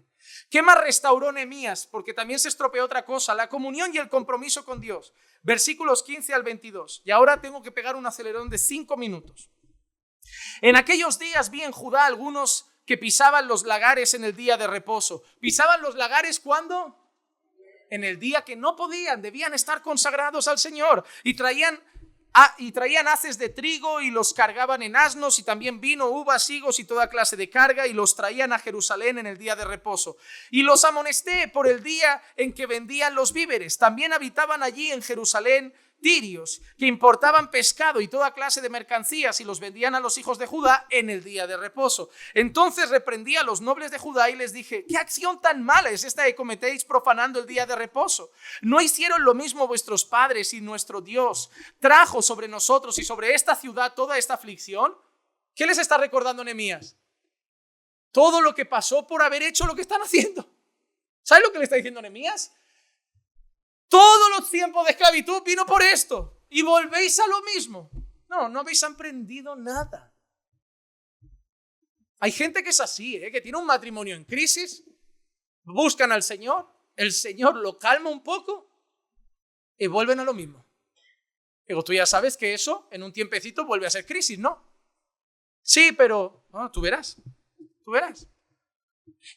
¿Qué más restauró Nehemías? Porque también se estropeó otra cosa, la comunión y el compromiso con Dios. Versículos 15 al 22. Y ahora tengo que pegar un acelerón de 5 minutos. En aquellos días vi en Judá algunos que pisaban los lagares en el día de reposo. ¿Pisaban los lagares cuándo? En el día que no podían, debían estar consagrados al Señor. Y traían haces de trigo y los cargaban en asnos y también vino, uvas, higos y toda clase de carga y los traían a Jerusalén en el día de reposo. Y los amonesté por el día en que vendían los víveres. También habitaban allí en Jerusalén tirios que importaban pescado y toda clase de mercancías y los vendían a los hijos de Judá en el día de reposo. Entonces reprendí a los nobles de Judá y les dije: ¿qué acción tan mala es esta que cometéis profanando el día de reposo? ¿No hicieron lo mismo vuestros padres y nuestro Dios trajo sobre nosotros y sobre esta ciudad toda esta aflicción? ¿Qué les está recordando Nehemías? Todo lo que pasó por haber hecho lo que están haciendo. ¿Sabes lo que le está diciendo Nehemías? Todos los tiempos de esclavitud vino por esto y volvéis a lo mismo. No habéis aprendido nada. Hay gente que es así, que tiene un matrimonio en crisis, buscan al Señor, el Señor lo calma un poco y vuelven a lo mismo. Digo, tú ya sabes que eso en un tiempecito vuelve a ser crisis, ¿no? Sí, pero tú verás.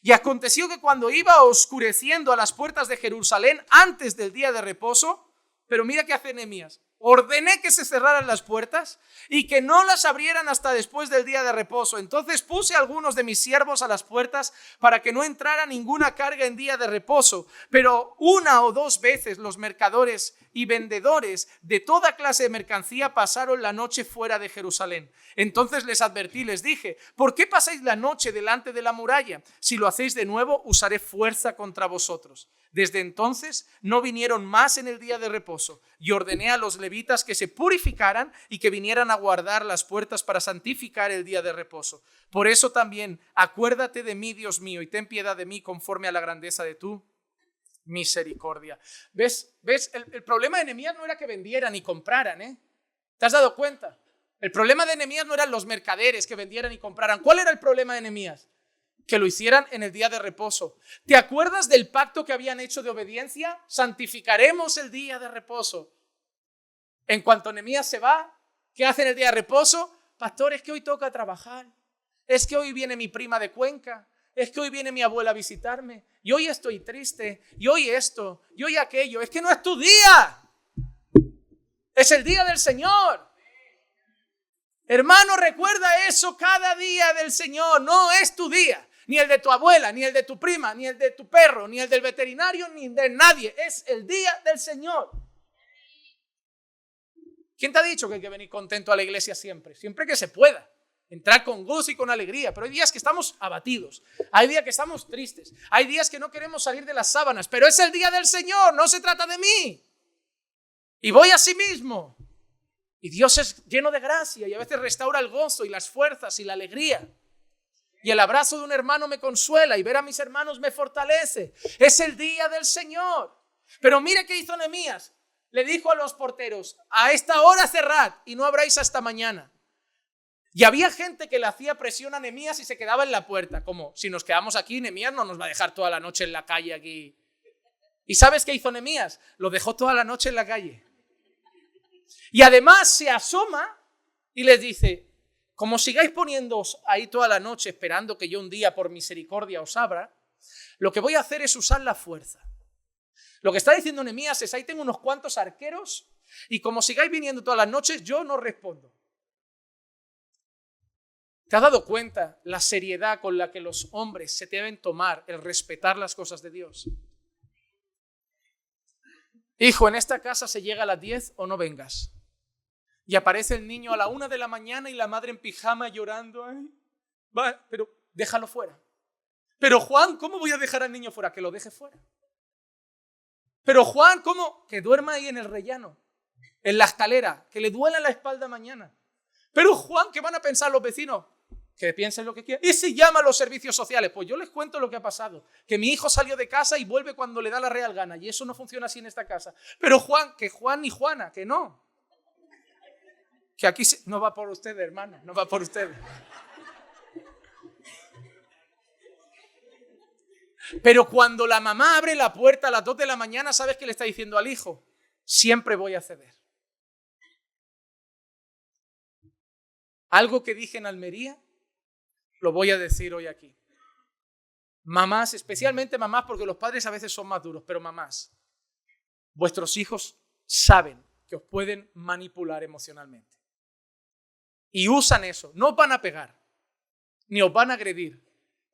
Y aconteció que cuando iba oscureciendo a las puertas de Jerusalén antes del día de reposo, pero mira qué hace Nehemías, ordené que se cerraran las puertas y que no las abrieran hasta después del día de reposo. Entonces puse a algunos de mis siervos a las puertas para que no entrara ninguna carga en día de reposo. Pero 1 o 2 veces los mercadores y vendedores de toda clase de mercancía pasaron la noche fuera de Jerusalén. Entonces les advertí, les dije: ¿por qué pasáis la noche delante de la muralla? Si lo hacéis de nuevo, usaré fuerza contra vosotros. Desde entonces no vinieron más en el día de reposo y ordené a los levitas que se purificaran y que vinieran a guardar las puertas para santificar el día de reposo. Por eso también acuérdate de mí, Dios mío, y ten piedad de mí conforme a la grandeza de tu misericordia. ¿Ves? El problema de Nehemías no era que vendieran y compraran, ¿Te has dado cuenta? El problema de Nehemías no eran los mercaderes que vendieran y compraran. ¿Cuál era el problema de Nehemías? Que lo hicieran en el día de reposo. ¿Te acuerdas del pacto que habían hecho de obediencia? Santificaremos el día de reposo. En cuanto Nehemías se va, ¿qué hace en el día de reposo? Pastor, es que hoy toca trabajar. Es que hoy viene mi prima de Cuenca. Es que hoy viene mi abuela a visitarme. Y hoy estoy triste. Y hoy esto. Y hoy aquello. Es que no es tu día. Es el día del Señor. Hermano, recuerda eso cada día del Señor. No es tu día. Ni el de tu abuela, ni el de tu prima, ni el de tu perro, ni el del veterinario, ni de nadie. Es el día del Señor. ¿Quién te ha dicho que hay que venir contento a la iglesia siempre? Siempre que se pueda. Entrar con gozo y con alegría. Pero hay días que estamos abatidos. Hay días que estamos tristes. Hay días que no queremos salir de las sábanas. Pero es el día del Señor. No se trata de mí. Y voy a sí mismo. Y Dios es lleno de gracia. Y a veces restaura el gozo y las fuerzas y la alegría. Y el abrazo de un hermano me consuela. Y ver a mis hermanos me fortalece. Es el día del Señor. Pero mire qué hizo Nehemías. Le dijo a los porteros, a esta hora cerrad y no abráis hasta mañana. Y había gente que le hacía presión a Nehemías y se quedaba en la puerta. Como, si nos quedamos aquí, Nehemías no nos va a dejar toda la noche en la calle aquí. ¿Y sabes qué hizo Nehemías? Lo dejó toda la noche en la calle. Y además se asoma y les dice, como sigáis poniéndoos ahí toda la noche esperando que yo un día por misericordia os abra, lo que voy a hacer es usar la fuerza. Lo que está diciendo Nehemías es, ahí tengo unos cuantos arqueros y como sigáis viniendo todas las noches, yo no respondo. ¿Te has dado cuenta la seriedad con la que los hombres se deben tomar el respetar las cosas de Dios? Hijo, en esta casa se llega a las 10 o no vengas. Y aparece el niño a la 1 de la mañana y la madre en pijama llorando. Ay, va, pero déjalo fuera. Pero Juan, ¿cómo voy a dejar al niño fuera? Que lo deje fuera. Pero Juan, ¿cómo? Que duerma ahí en el rellano, en la escalera, que le duela la espalda mañana. Pero Juan, ¿qué van a pensar los vecinos? Que piensen lo que quieran. ¿Y si llama a los servicios sociales? Pues yo les cuento lo que ha pasado. Que mi hijo salió de casa y vuelve cuando le da la real gana. Y eso no funciona así en esta casa. Pero Juan, que Juan ni Juana, que no. Que aquí no va por ustedes, hermano, no va por ustedes. Pero cuando la mamá abre la puerta a las 2 de la mañana, ¿sabes qué le está diciendo al hijo? Siempre voy a ceder. Algo que dije en Almería, lo voy a decir hoy aquí. Mamás, especialmente mamás, porque los padres a veces son más duros, pero mamás, vuestros hijos saben que os pueden manipular emocionalmente. Y usan eso. No os van a pegar, ni os van a agredir,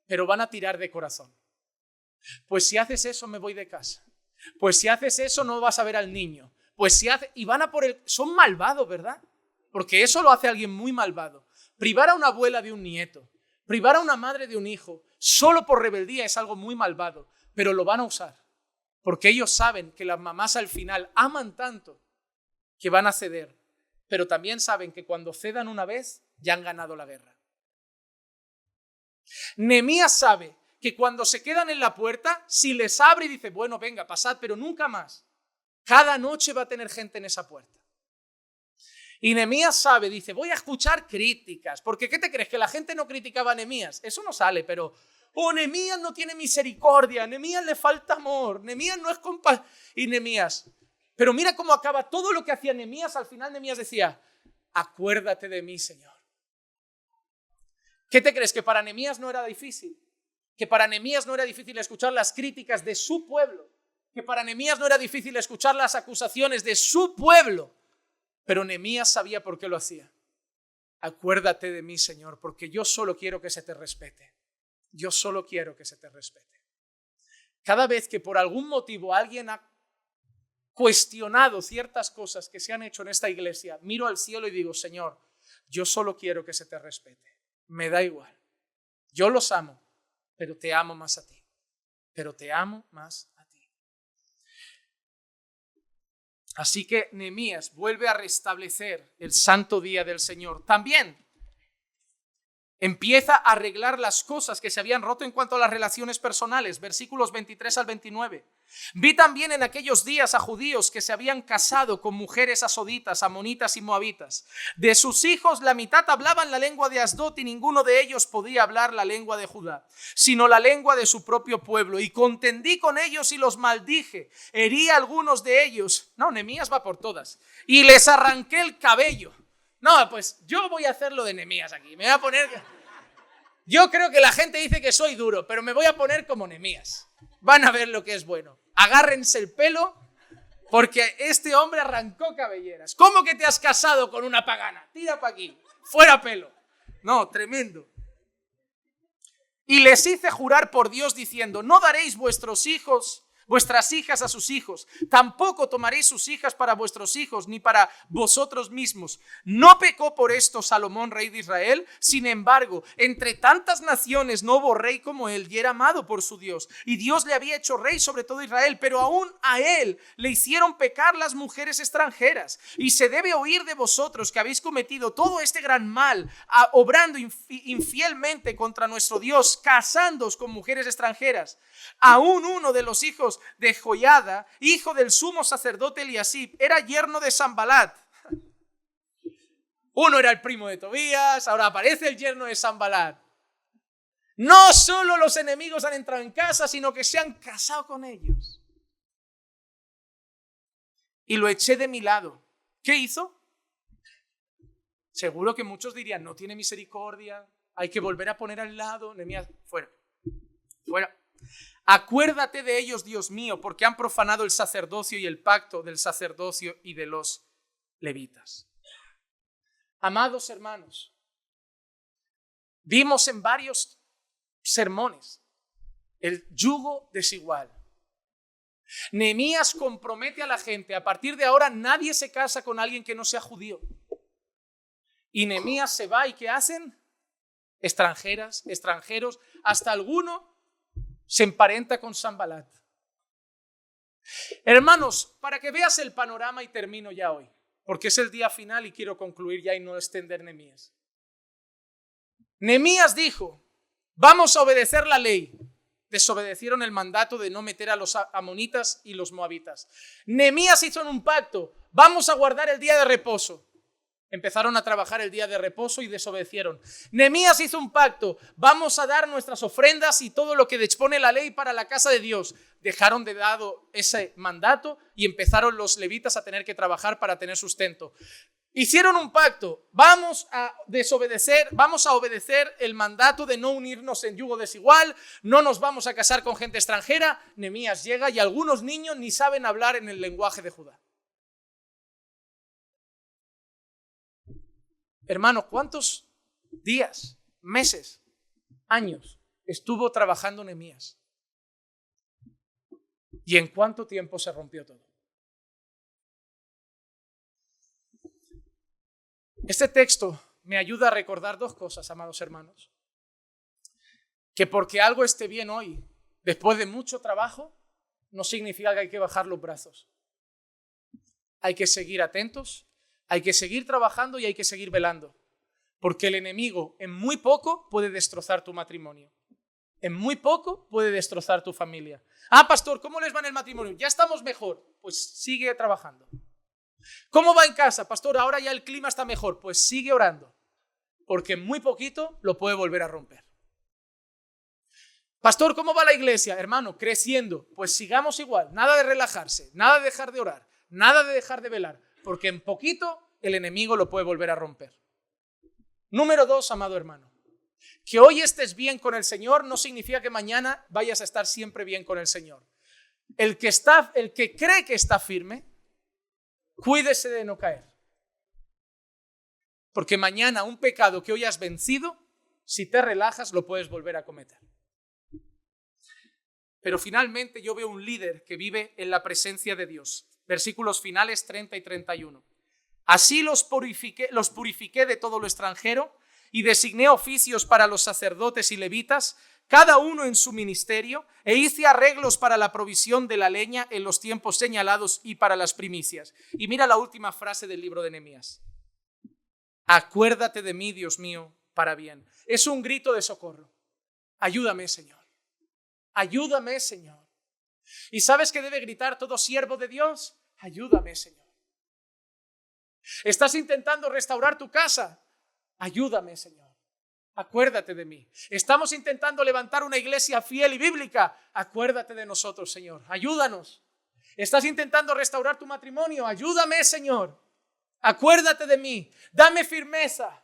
pero van a tirar de corazón. Pues si haces eso me voy de casa. Pues si haces eso no vas a ver al niño. Pues si haces... Y van a por el... Son malvados, ¿verdad? Porque eso lo hace alguien muy malvado. Privar a una abuela de un nieto, privar a una madre de un hijo, solo por rebeldía es algo muy malvado. Pero lo van a usar. Porque ellos saben que las mamás al final aman tanto que van a ceder. Pero también saben que cuando cedan una vez ya han ganado la guerra. Nehemías sabe que cuando se quedan en la puerta, si les abre y dice, bueno, venga, pasad, pero nunca más. Cada noche va a tener gente en esa puerta. Y Nehemías sabe, dice, voy a escuchar críticas. Porque ¿qué te crees? ¿Que la gente no criticaba a Nehemías? Eso no sale, pero, Nehemías no tiene misericordia, Nehemías le falta amor, Nehemías no es compasivo. Y Nehemías, pero mira cómo acaba todo lo que hacía Nehemías. Al final Nehemías decía, acuérdate de mí, Señor. ¿Qué te crees? ¿Que para Nehemías no era difícil? Que para Nehemías no era difícil escuchar las críticas de su pueblo, que para Nehemías no era difícil escuchar las acusaciones de su pueblo, pero Nehemías sabía por qué lo hacía. Acuérdate de mí, Señor, porque yo solo quiero que se te respete. Yo solo quiero que se te respete. Cada vez que por algún motivo alguien ha cuestionado ciertas cosas que se han hecho en esta iglesia, miro al cielo y digo, Señor, yo solo quiero que se te respete. Me da igual. Yo los amo. Pero te amo más a ti. Pero te amo más a ti. Así que Nehemías vuelve a restablecer el santo día del Señor. También Empieza a arreglar las cosas que se habían roto en cuanto a las relaciones personales. Versículos 23 al 29. Vi también en aquellos días a judíos que se habían casado con mujeres asoditas, amonitas y moabitas. De sus hijos la mitad hablaban la lengua de Asdod y ninguno de ellos podía hablar la lengua de Judá, sino la lengua de su propio pueblo. Y contendí con ellos y los maldije. Herí a algunos de ellos. No, Nehemías va por todas. Y les arranqué el cabello. No, pues yo voy a hacer lo de Nehemías aquí. Me voy a poner... Yo creo que la gente dice que soy duro, pero me voy a poner como Nehemías. Van a ver lo que es bueno. Agárrense el pelo, porque este hombre arrancó cabelleras. ¿Cómo que te has casado con una pagana? Tira para aquí, fuera pelo. No, tremendo. Y les hice jurar por Dios diciendo, no daréis vuestras hijas a sus hijos, tampoco tomaréis sus hijas para vuestros hijos, ni para vosotros mismos. No pecó por esto Salomón, rey de Israel. Sin embargo, entre tantas naciones no hubo rey como él, y era amado por su Dios. Y Dios le había hecho rey sobre todo Israel, pero aún a él le hicieron pecar las mujeres extranjeras. Y se debe oír de vosotros que habéis cometido todo este gran mal, obrando infielmente contra nuestro Dios, casándoos con mujeres extranjeras. Aún uno de los hijos de Joiada, hijo del sumo sacerdote Eliasib, era yerno de Sanbalat. Uno era el primo de Tobías, ahora aparece el yerno de Sanbalat. No solo los enemigos han entrado en casa, sino que se han casado con ellos. Y lo eché de mi lado. ¿Qué hizo? Seguro que muchos dirían, no tiene misericordia, hay que volver a poner al lado. Nehemías, fuera, fuera. Acuérdate de ellos, Dios mío, porque han profanado el sacerdocio y el pacto del sacerdocio y de los levitas. Amados hermanos, vimos en varios sermones el yugo desigual. Nehemías compromete a la gente, a partir de ahora nadie se casa con alguien que no sea judío. Y Nehemías se va, ¿y qué hacen? Extranjeras, extranjeros, hasta alguno se emparenta con Sanbalat. Hermanos, para que veas el panorama, y termino ya hoy, porque es el día final y quiero concluir ya y no extender Nehemías. Nehemías dijo, vamos a obedecer la ley. Desobedecieron el mandato de no meter a los amonitas y los moabitas. Nehemías hizo un pacto, vamos a guardar el día de reposo. Empezaron a trabajar el día de reposo y desobedecieron. Nehemías hizo un pacto, vamos a dar nuestras ofrendas y todo lo que dispone la ley para la casa de Dios. Dejaron de dado ese mandato y empezaron los levitas a tener que trabajar para tener sustento. Hicieron un pacto, vamos a obedecer el mandato de no unirnos en yugo desigual, no nos vamos a casar con gente extranjera. Nehemías llega y algunos niños ni saben hablar en el lenguaje de Judá. Hermano, ¿cuántos días, meses, años estuvo trabajando Nehemías? ¿Y en cuánto tiempo se rompió todo? Este texto me ayuda a recordar dos cosas, amados hermanos. Que porque algo esté bien hoy, después de mucho trabajo, no significa que hay que bajar los brazos. Hay que seguir atentos. Hay que seguir trabajando y hay que seguir velando, porque el enemigo en muy poco puede destrozar tu matrimonio, en muy poco puede destrozar tu familia. Pastor, ¿cómo les va en el matrimonio? Ya estamos mejor, pues sigue trabajando. ¿Cómo va en casa? Pastor, ahora ya el clima está mejor, pues sigue orando, porque en muy poquito lo puede volver a romper. Pastor, ¿cómo va la iglesia? Hermano, creciendo, pues sigamos igual, nada de relajarse, nada de dejar de orar, nada de dejar de velar, porque en poquito el enemigo lo puede volver a romper. Número 2, amado hermano, que hoy estés bien con el Señor no significa que mañana vayas a estar siempre bien con el Señor. El que cree que está firme, cuídese de no caer. Porque mañana un pecado que hoy has vencido, si te relajas, lo puedes volver a cometer. Pero finalmente yo veo un líder que vive en la presencia de Dios. Versículos finales 30 y 31. Así los purifiqué de todo lo extranjero y designé oficios para los sacerdotes y levitas, cada uno en su ministerio, e hice arreglos para la provisión de la leña en los tiempos señalados y para las primicias. Y mira la última frase del libro de Nehemías. Acuérdate de mí, Dios mío, para bien. Es un grito de socorro. Ayúdame, Señor. Ayúdame, Señor. ¿Y sabes qué debe gritar todo siervo de Dios? Ayúdame, Señor. ¿Estás intentando restaurar tu casa? Ayúdame, Señor. Acuérdate de mí. Estamos intentando levantar una iglesia fiel y bíblica. Acuérdate de nosotros, Señor. Ayúdanos. ¿Estás intentando restaurar tu matrimonio? Ayúdame, Señor. Acuérdate de mí. Dame firmeza.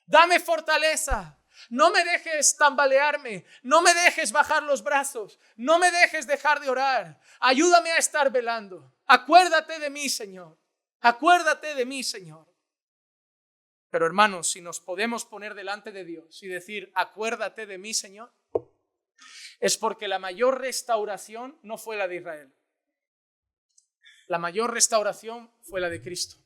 Dame fortaleza. No me dejes tambalearme. No me dejes bajar los brazos. No me dejes dejar de orar. Ayúdame a estar velando. Acuérdate de mí, Señor. Acuérdate de mí, Señor. Pero hermanos, si nos podemos poner delante de Dios y decir, acuérdate de mí, Señor, es porque la mayor restauración no fue la de Israel. La mayor restauración fue la de Cristo.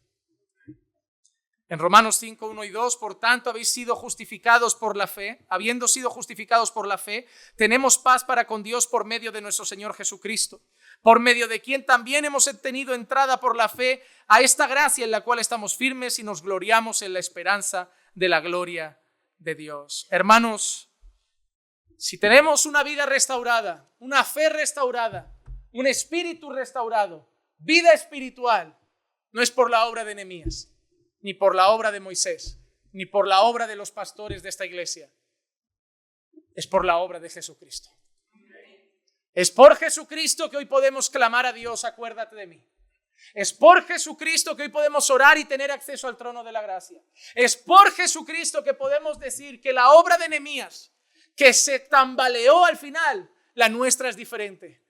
En Romanos 5, 1 y 2, por tanto habéis sido justificados por la fe, habiendo sido justificados por la fe, tenemos paz para con Dios por medio de nuestro Señor Jesucristo, por medio de quien también hemos tenido entrada por la fe a esta gracia en la cual estamos firmes y nos gloriamos en la esperanza de la gloria de Dios. Hermanos, si tenemos una vida restaurada, una fe restaurada, un espíritu restaurado, vida espiritual, no es por la obra de Nehemías, ni por la obra de Moisés, ni por la obra de los pastores de esta iglesia. Es por la obra de Jesucristo. Es por Jesucristo que hoy podemos clamar a Dios, acuérdate de mí. Es por Jesucristo que hoy podemos orar y tener acceso al trono de la gracia. Es por Jesucristo que podemos decir que la obra de Nehemías, que se tambaleó al final, la nuestra es diferente.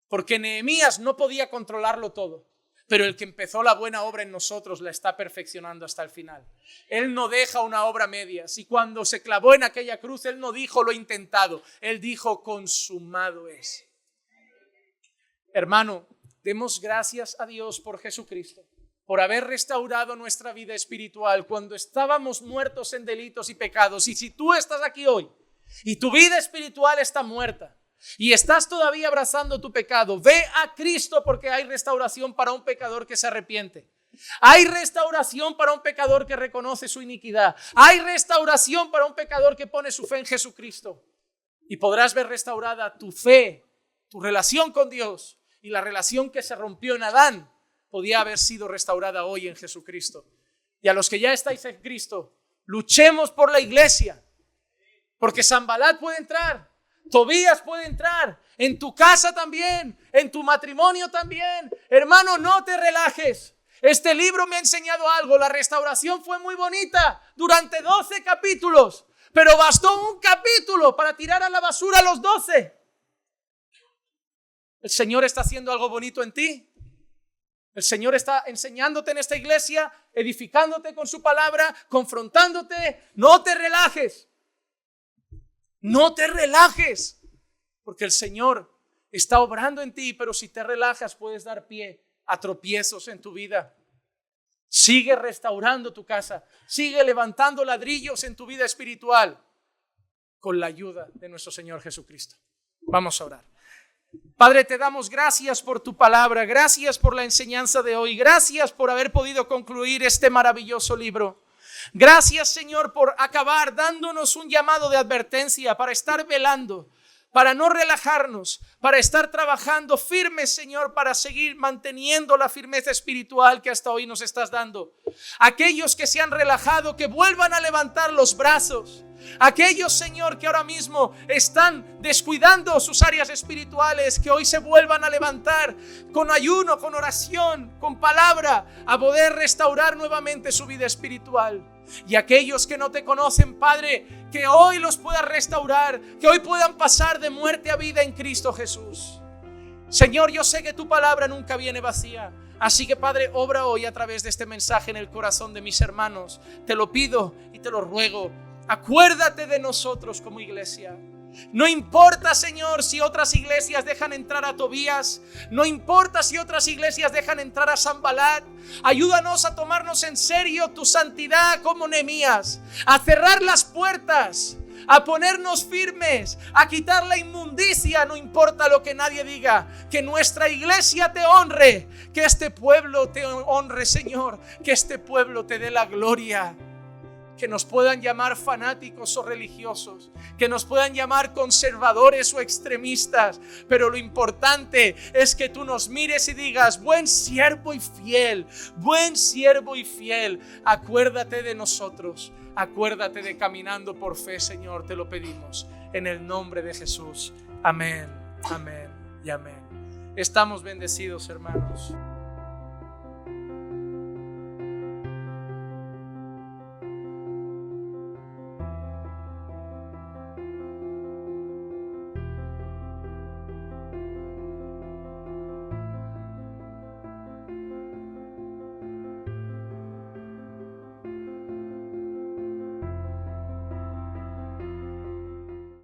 Porque Nehemías no podía controlarlo todo. Pero el que empezó la buena obra en nosotros la está perfeccionando hasta el final. Él no deja una obra medias. Y cuando se clavó en aquella cruz, Él no dijo lo he intentado. Él dijo consumado es. Hermano, demos gracias a Dios por Jesucristo, por haber restaurado nuestra vida espiritual cuando estábamos muertos en delitos y pecados. Y si tú estás aquí hoy y tu vida espiritual está muerta, y estás todavía abrazando tu pecado, ve a Cristo porque hay restauración para un pecador que se arrepiente. Hay restauración para un pecador que reconoce su iniquidad. Hay restauración para un pecador que pone su fe en Jesucristo. Y podrás ver restaurada tu fe, tu relación con Dios, y la relación que se rompió en Adán podía haber sido restaurada hoy en Jesucristo. Y a los que ya estáis en Cristo, luchemos por la iglesia, porque Sanbalat puede entrar. Tobías puede entrar, en tu casa también, en tu matrimonio también. Hermano, no te relajes. Este libro me ha enseñado algo. La restauración fue muy bonita durante 12 capítulos, pero bastó un capítulo para tirar a la basura los 12. El Señor está haciendo algo bonito en ti. El Señor está enseñándote en esta iglesia, edificándote con su palabra, confrontándote. No te relajes. No te relajes, porque el Señor está obrando en ti, pero si te relajas puedes dar pie a tropiezos en tu vida. Sigue restaurando tu casa, sigue levantando ladrillos en tu vida espiritual con la ayuda de nuestro Señor Jesucristo. Vamos a orar. Padre, te damos gracias por tu palabra, gracias por la enseñanza de hoy, gracias por haber podido concluir este maravilloso libro. Gracias, Señor, por acabar dándonos un llamado de advertencia para estar velando, para no relajarnos, para estar trabajando firmes, Señor, para seguir manteniendo la firmeza espiritual que hasta hoy nos estás dando. Aquellos que se han relajado, que vuelvan a levantar los brazos. Aquellos, Señor, que ahora mismo están descuidando sus áreas espirituales, que hoy se vuelvan a levantar con ayuno, con oración, con palabra, a poder restaurar nuevamente su vida espiritual. Y aquellos que no te conocen, Padre, que hoy los puedas restaurar, que hoy puedan pasar de muerte a vida en Cristo Jesús. Señor, yo sé que tu palabra nunca viene vacía. Así que, Padre, obra hoy a través de este mensaje en el corazón de mis hermanos. Te lo pido y te lo ruego. Acuérdate de nosotros como iglesia. No importa, Señor, si otras iglesias dejan entrar a Tobías. No importa si otras iglesias dejan entrar a Sanbalat. Ayúdanos a tomarnos en serio tu santidad como Nehemías. A cerrar las puertas, a ponernos firmes, a quitar la inmundicia. No importa lo que nadie diga. Que nuestra iglesia te honre. Que este pueblo te honre, Señor. Que este pueblo te dé la gloria. que nos puedan llamar fanáticos o religiosos, que nos puedan llamar conservadores o extremistas, pero lo importante es que tú nos mires y digas: buen siervo y fiel, buen siervo y fiel. Acuérdate de nosotros, acuérdate de Caminando por Fe, Señor, te lo pedimos en el nombre de Jesús. Amén, amén y amén. Estamos bendecidos, hermanos.